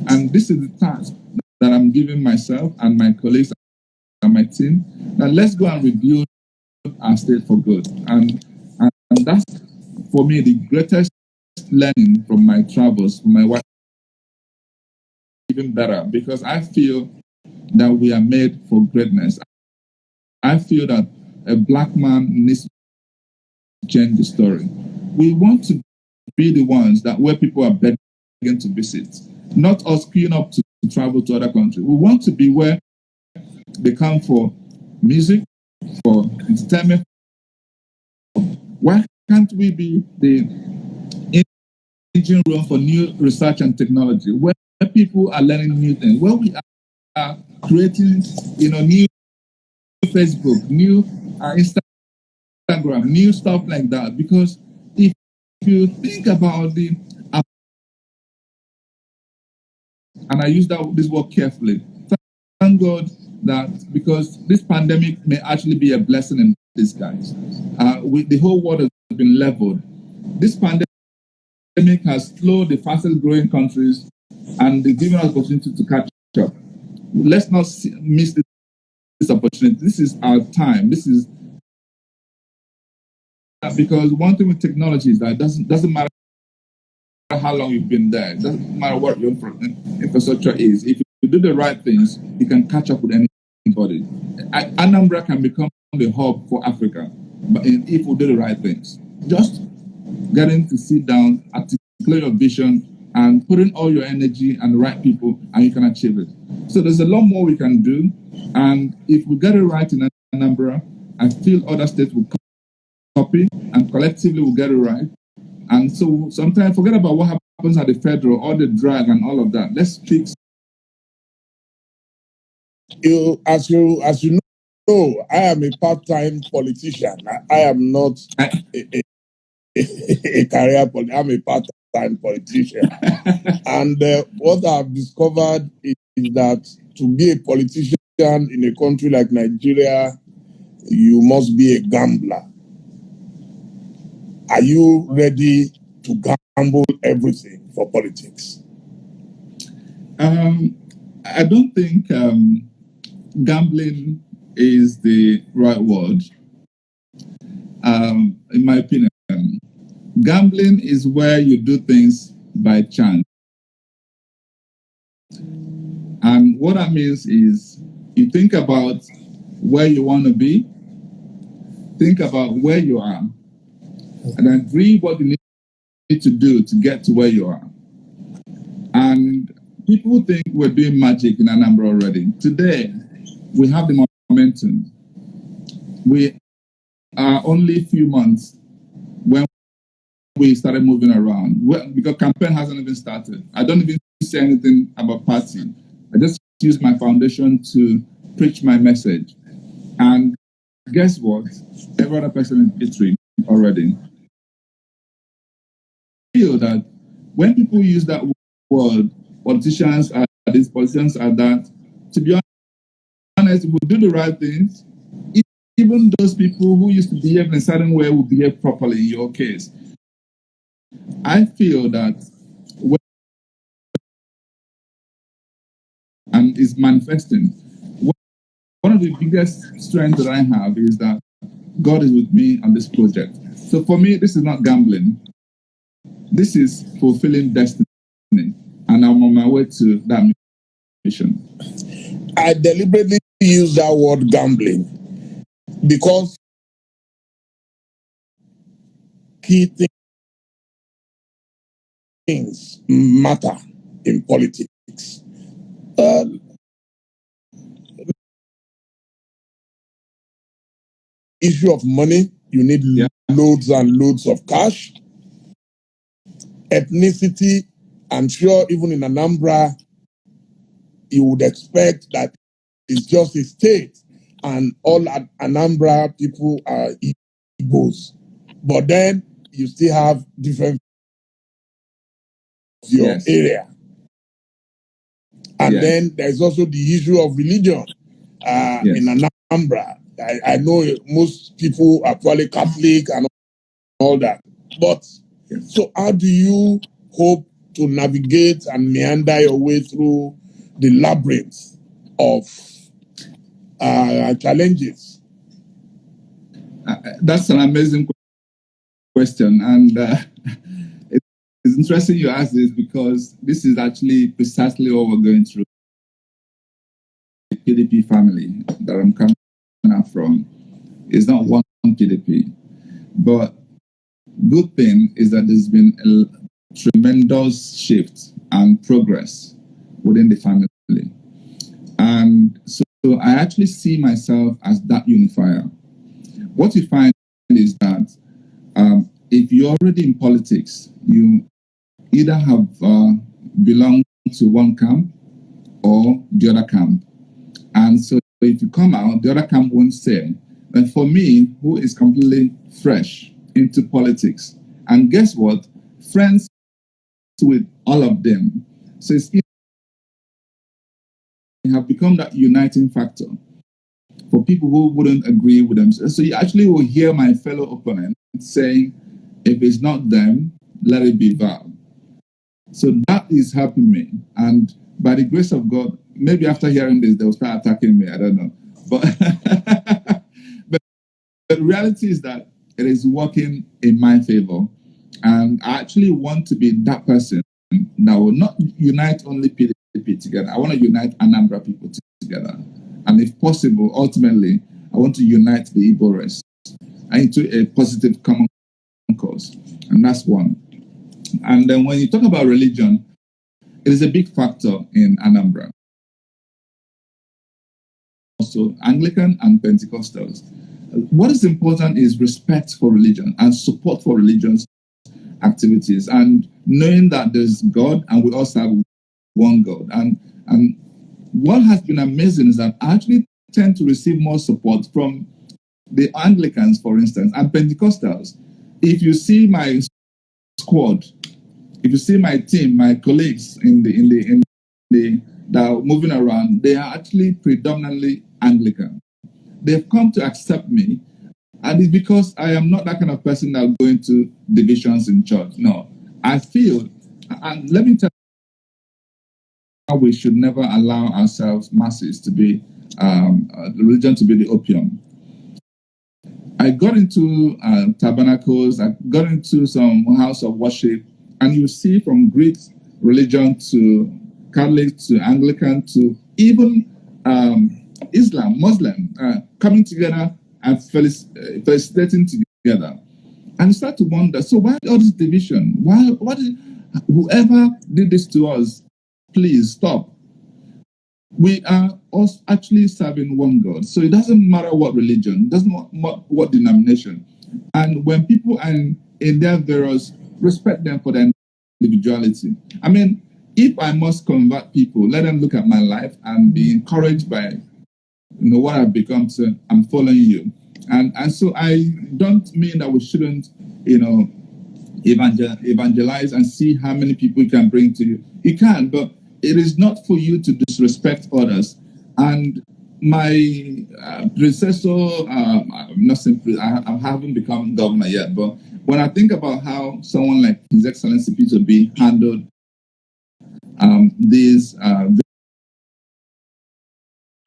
and this is the task that I'm giving myself and my colleagues and my team. Now let's go and rebuild our state for good. And that's, for me, the greatest learning from my travels, from my wife, even better, because I feel that we are made for greatness. I feel that a black man needs to change the story. We want to be the ones that where people are begging to visit, not us queuing up to travel to other countries. We want to be where they come for music, for entertainment. Why can't we be the engine room for new research and technology, where people are learning new things, where we are creating, new Facebook, new Instagram, new stuff like that? Because if you think about and I use this word carefully, thank God that because this pandemic may actually be a blessing in these guys. The whole world has been leveled. This pandemic has slowed the fastest growing countries and it's given us opportunity to catch up. Let's not miss this opportunity. This is our time. This is because one thing with technology is that it doesn't matter how long you've been there. It doesn't matter what your infrastructure is. If you do the right things, you can catch up with anybody. Anambra can become the hub for Africa, but if we do the right things, just getting to sit down, articulate your vision, and put in all your energy and the right people, and you can achieve it. So there's a lot more we can do, and if we get it right in Anambra, I feel other states will copy, and collectively we'll get it right. And so sometimes forget about what happens at the federal, all the drag and all of that. Let's fix. As you know, I am a part-time politician. I am not a career politician. I'm a part-time politician. And what I've discovered is that to be a politician in a country like Nigeria, you must be a gambler. Are you ready to gamble everything for politics? I don't think gambling is the right word. In my opinion, gambling is where you do things by chance. And what that means is you think about where you want to be, think about where you are, and then agree what you need to do to get to where you are. And people think we're doing magic in Anambra already. Today, we have the momentum. We are only a few months when we started moving around. Because campaign hasn't even started. I don't even say anything about party. I just use my foundation to preach my message. And guess what? Every other person is victory already. I feel that when people use that word, politicians are this, politicians are that, to be honest, if we do the right things, even those people who used to behave in a certain way will behave properly in your case. I feel that and is manifesting. One of the biggest strengths that I have is that God is with me on this project. So for me, this is not gambling. This is fulfilling destiny. And I'm on my way to that mission. I deliberately use that word gambling because key things matter in politics. Issue of money, you need loads and loads of cash. Ethnicity, I'm sure even in Anambra, you would expect that it's just a state and all Anambra people are Igbos. But then you still have different your area. And then there's also the issue of religion in Anambra. I know most people are probably Catholic and all that. But so how do you hope to navigate and meander your way through the labyrinth of challenges? That's an amazing question. And it's interesting you ask this because this is actually precisely what we're going through. The PDP family that I'm coming out from is not one PDP. But good thing is that there's been a tremendous shift and progress within the family. And so I actually see myself as that unifier. What you find is that if you're already in politics, you either have belonged to one camp or the other camp. And so if you come out, the other camp won't say. But for me, who is completely fresh into politics, and guess what? Friends with all of them. So it's have become that uniting factor for people who wouldn't agree with them. So you actually will hear my fellow opponent saying, if it's not them, let it be Val. So that is helping me. And by the grace of God, maybe after hearing this, they'll start attacking me. I don't know. But, but the reality is that it is working in my favor. And I actually want to be that person that will not unite only PDP together. I want to unite Anambra people together. And if possible, ultimately, I want to unite the Igbo race into a positive common cause. And that's one. And then when you talk about religion, it is a big factor in Anambra. Also, Anglican and Pentecostals. What is important is respect for religion and support for religion's activities, and knowing that there's God and we also have one God. And what has been amazing is that I actually tend to receive more support from the Anglicans, for instance, and Pentecostals. If you see my squad, if you see my team, my colleagues in the that are moving around, they are actually predominantly Anglican. They've come to accept me, and it's because I am not that kind of person that go into divisions in church. No, I feel, and let me tell you, we should never allow ourselves, masses, to be the religion to be the opium. I got into tabernacles, I got into some house of worship, and you see from Greek religion to Catholic to Anglican to even Islam, Muslim, coming together and felicitating together. And you start to wonder, so why all this division? Whoever did this to us, please stop. We are also actually serving one God. So it doesn't matter what religion, doesn't matter what denomination. And when people are in their various, respect them for their individuality. I mean, if I must convert people, let them look at my life and be encouraged by what I've become. So I'm following you. And so I don't mean that we shouldn't, evangelize and see how many people you can bring to you. You can, but it is not for you to disrespect others. And my predecessor, I'm not simply, I haven't become governor yet, but when I think about how someone like His Excellency Peter B handled these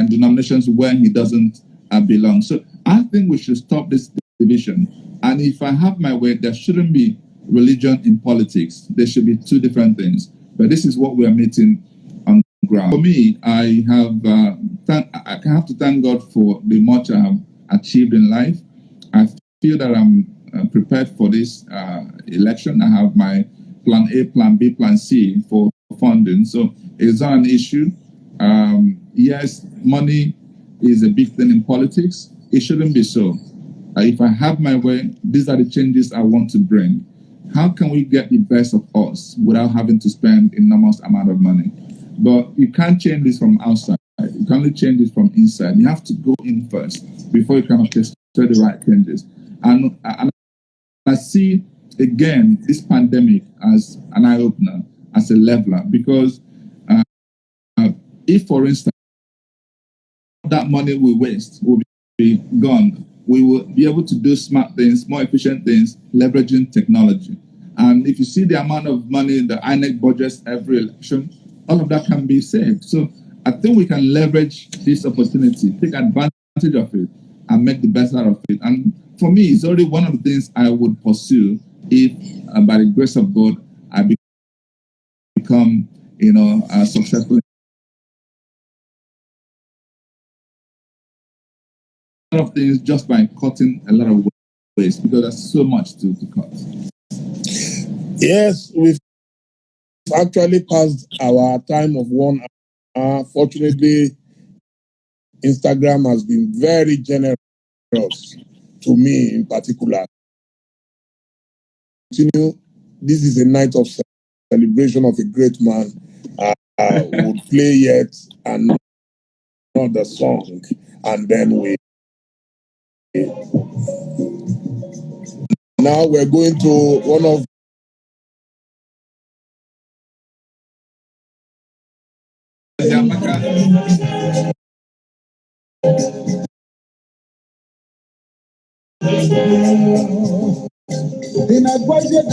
denominations where he doesn't belong. So I think we should stop this division. And if I have my way, there shouldn't be religion in politics. There should be two different things. But this is what we are meeting on ground. For me, I have to thank God for the much I have achieved in life. I feel that I'm prepared for this election. I have my plan A, plan B, plan C for funding. So it's not an issue. Yes, money is a big thing in politics. It shouldn't be so. If I have my way, these are the changes I want to bring. How can we get the best of us without having to spend enormous amount of money? But you can't change this from outside. You can only change this from inside. You have to go in first before you can orchestrate the right changes. And I see, again, this pandemic as an eye-opener, as a leveler, because if, for instance, that money we waste will be gone, we will be able to do smart things, more efficient things, leveraging technology. And if you see the amount of money the INEC budgets every election, all of that can be saved. So I think we can leverage this opportunity, take advantage of it, and make the best out of it. And for me, it's already one of the things I would pursue if, by the grace of God, I become, successful. A lot of things just by cutting a lot of waste, because there's so much to cut. Yes, we've actually passed our time of 1 hour. Fortunately, Instagram has been very generous to me in particular. This is a night of celebration of a great man. Would play yet another song, and then now we're going to one of In a budget,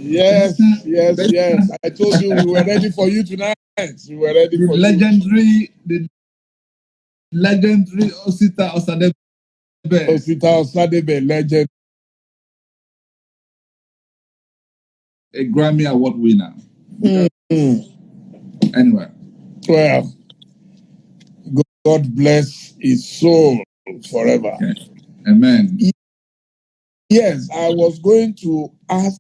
Yes, yes. I told you we were ready for you tonight. We were ready for The legendary Osita Osadebe. Osita Osadebe, legend. A Grammy Award winner. Mm-hmm. Anyway. Well, God bless his soul forever. Okay. Amen. Yes, I was going to ask,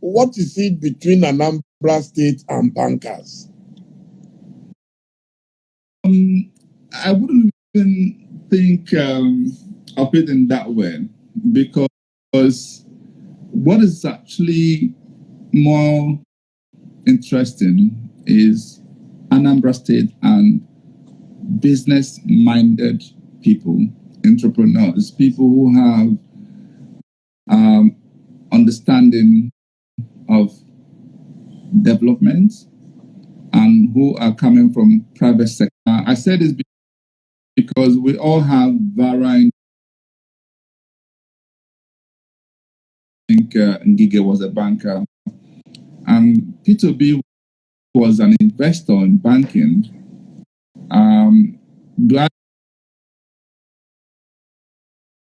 what is it between Anambra State and bankers? I wouldn't even think of it in that way, because what is actually more interesting is Anambra State and business-minded people, entrepreneurs, people who have understanding of development and who are coming from private sector. I say this because we all have varying. I think Ngige was a banker, and P2B was an investor in banking. Do I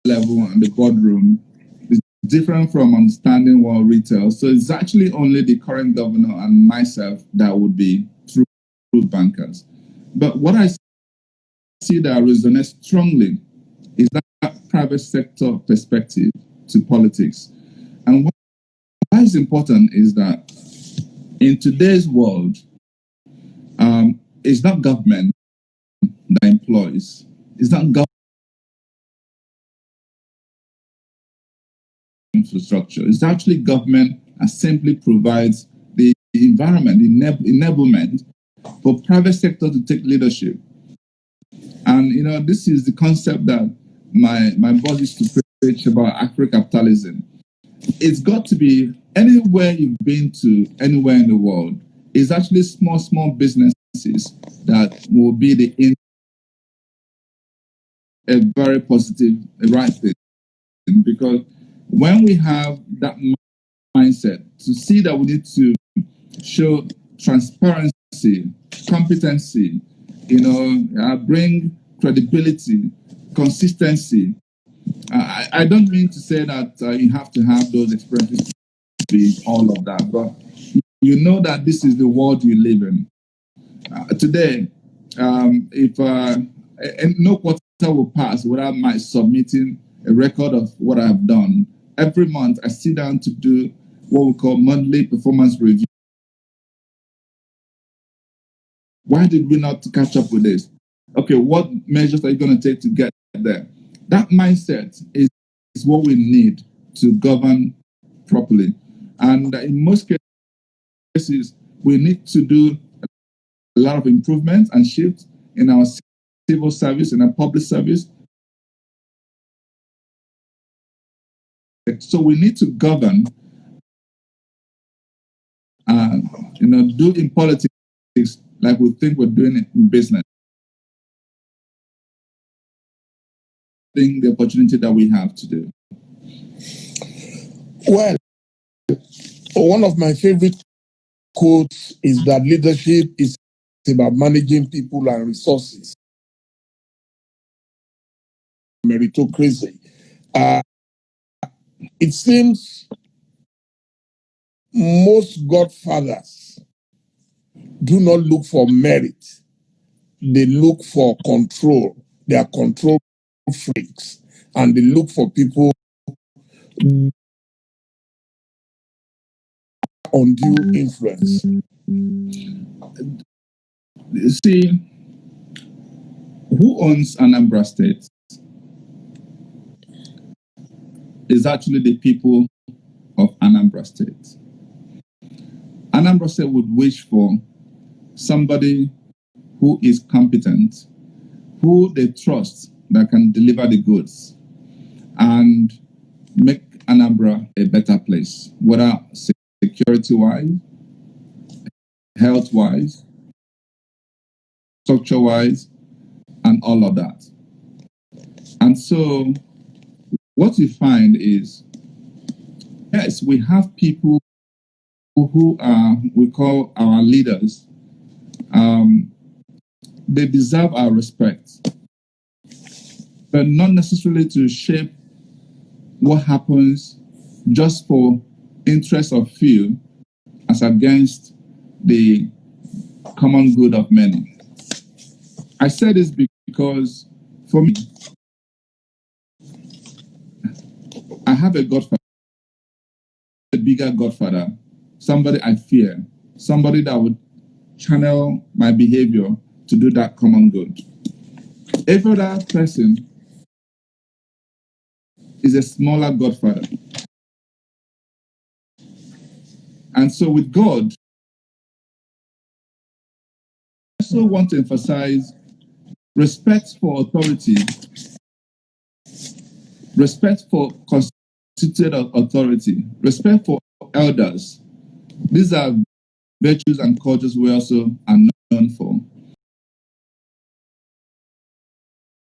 level and the boardroom is different from understanding what retail. So it's actually only the current governor and myself that would be true bankers. But what I see that resonates strongly is that private sector perspective to politics. And what is important is that in today's world, it's not government that employs, it's not government infrastructure. It's actually government that simply provides the environment, enablement for private sector to take leadership. And this is the concept that my boss used to preach about Afro-capitalism. It's got to be anywhere you've been to, anywhere in the world, is actually small businesses that will be a very positive, right thing. Because when we have that mindset to see that we need to show transparency, competency, bring credibility, consistency. I don't mean to say that you have to have those experiences to be all of that, but you know that this is the world you live in. Today, if no quarter will pass without my submitting a record of what I've done. Every month, I sit down to do what we call monthly performance review. Why did we not catch up with this? Okay, what measures are you going to take to get there? That mindset is what we need to govern properly. And in most cases, we need to do a lot of improvements and shifts in our civil service, in our public service. So we need to govern do in politics like we think we're doing it in business. I think the opportunity that we have to do. Well, one of my favorite quotes is that leadership is about managing people and resources. Meritocracy. It seems most godfathers do not look for merit. They look for control. They are control freaks. And they look for people undue influence. You see, who owns Anambra State is actually the people of Anambra State. Anambra State would wish for somebody who is competent, who they trust that can deliver the goods and make Anambra a better place, whether security-wise, health-wise, structure-wise, and all of that. And so what you find is, yes, we have people who we call our leaders. They deserve our respect, but not necessarily to shape what happens just for interest of few as against the common good of many. I say this because for me, I have a godfather, a bigger godfather, somebody I fear, somebody that would channel my behavior to do that common good. Every other person is a smaller godfather. And so with God, I also want to emphasize respect for authority, respect for constituted authority, respect for elders. These are virtues and cultures we also are known for.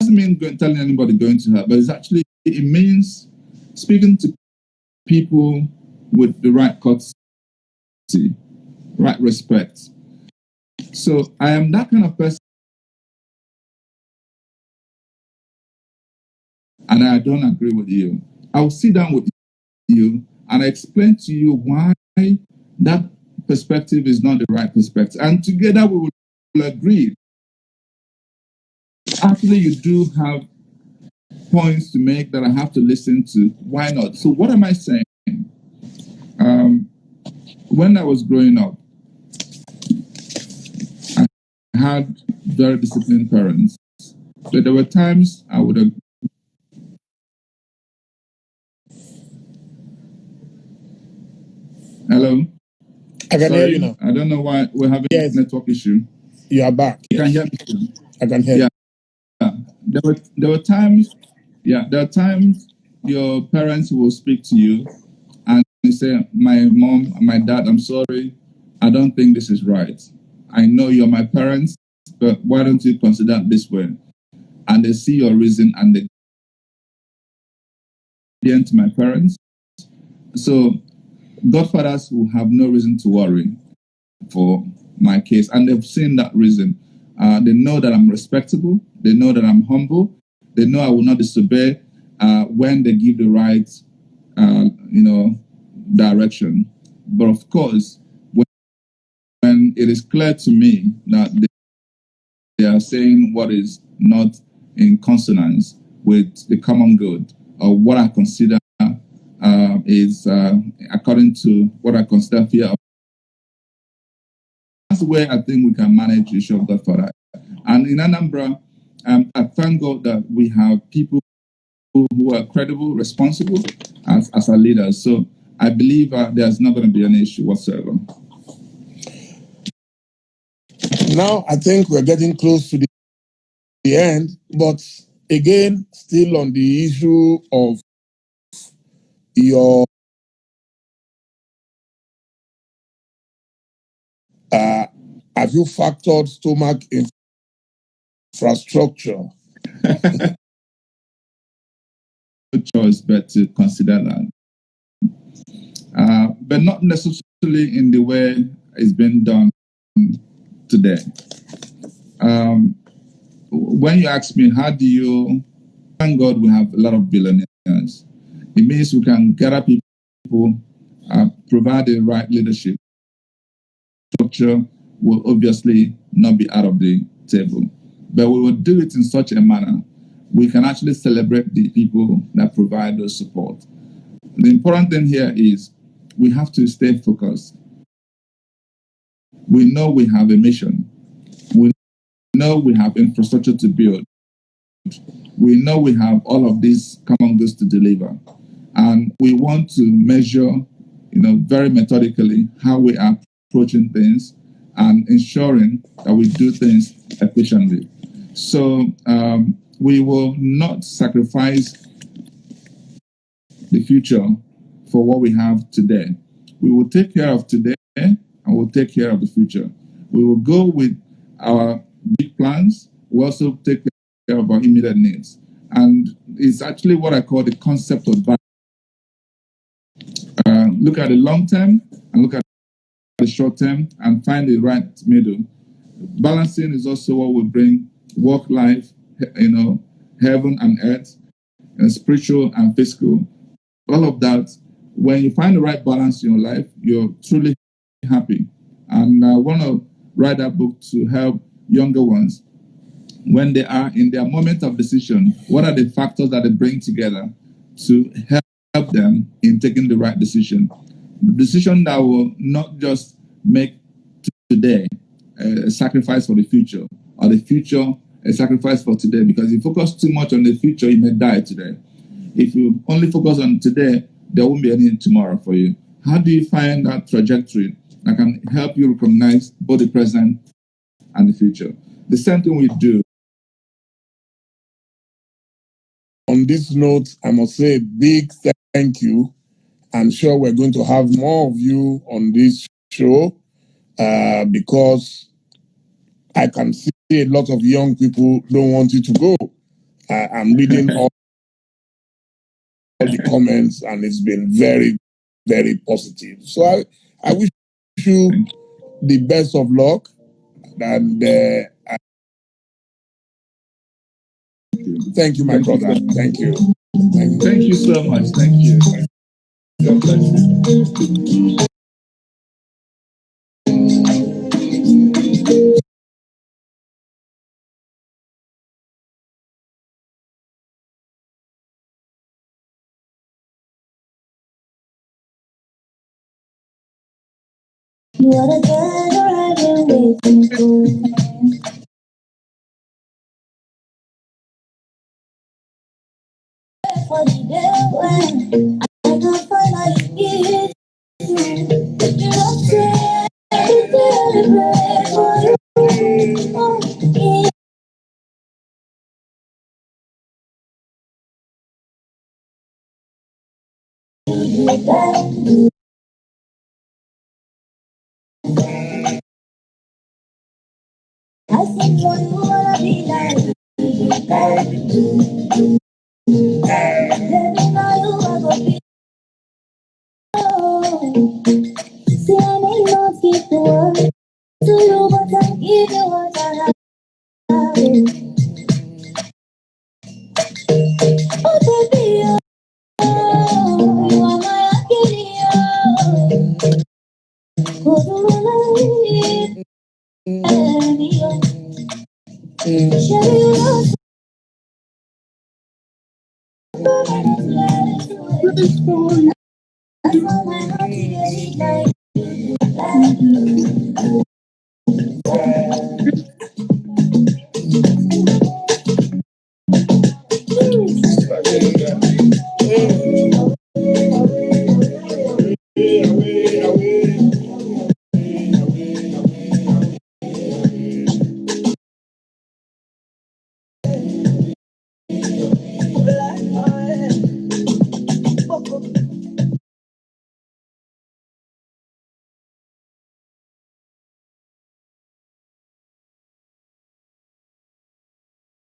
It doesn't mean telling anybody going to her, but it means speaking to people with the right courtesy, right respect. So I am that kind of person, and I don't agree with you. I'll sit down with you and explain to you why that perspective is not the right perspective. And together we will agree. Actually, you do have points to make that I have to listen to. Why not? So what am I saying? When I was growing up, I had very disciplined parents. But there were times I would have. Hello? I can hear you now. I don't know why we're having a network issue. You are back. You can hear me? I can hear you. Yeah. There were times, there are times your parents will speak to you and they say, my mom, my dad, I'm sorry, I don't think this is right. I know you're my parents, but why don't you consider it this way? And they see your reason and they get to my parents. So godfathers will have no reason to worry for my case, and they've seen that reason. They know that I'm respectable. They know that I'm humble. They know I will not disobey when they give the right, direction. But of course, when it is clear to me that they are saying what is not in consonance with the common good, or what I consider is according to what I consider fear of, that's where I think we can manage the issue of Godfather. And in Anambra, I thank God that we have people who are credible, responsible as our leaders. So I believe there's not going to be an issue whatsoever. Now I think we're getting close to the end, but again, still on the issue of your Have you factored stomach infrastructure? No choice but to consider that. But not necessarily in the way it's been done today. When you ask me, how do you, thank God we have a lot of billionaires. It means we can gather people, provide the right leadership. Structure will obviously not be out of the table, but we will do it in such a manner we can actually celebrate the people that provide those support. The important thing here is we have to stay focused. We know we have a mission. We know we have infrastructure to build. We know we have all of these common goods to deliver. And we want to measure, very methodically how we are approaching things and ensuring that we do things efficiently. So we will not sacrifice the future for what we have today. We will take care of today and we'll take care of the future. We will go with our big plans. We also take care of our immediate needs. And it's actually what I call the concept of balance. Look at the long term and look at the short term and find the right middle. Balancing is also what will bring work life, heaven and earth, and spiritual and physical. All of that, when you find the right balance in your life, you're truly happy. And I want to write that book to help younger ones when they are in their moment of decision. What are the factors that they bring together to help them in taking the right decision? The decision that will not just make today a sacrifice for the future, or the future a sacrifice for today. Because if you focus too much on the future, you may die today. If you only focus on today, there won't be any tomorrow for you. How do you find that trajectory that can help you recognize both the present and the future? The same thing we do. On this note, I must say a big thank you. I'm sure we're going to have more of you on this show because I can see a lot of young people don't want you to go. I'm reading all the comments and it's been very, very positive. So I wish you the best of luck. And thank you, my brother. Thank you. Thank you so much. Thank you. God bless you. You are the girl I've been waiting for. For the day when I can finally get you. You don't say everything I pray for you. Oh, yeah. I said, boy, you wanna be like baby, now you are gonna be. Oh. See, I may not keep the word to you, but I give you what I have. Oh, baby, oh, you are my Achilles. Oh, do my life, baby, oh. Share you love. That's why my heart is like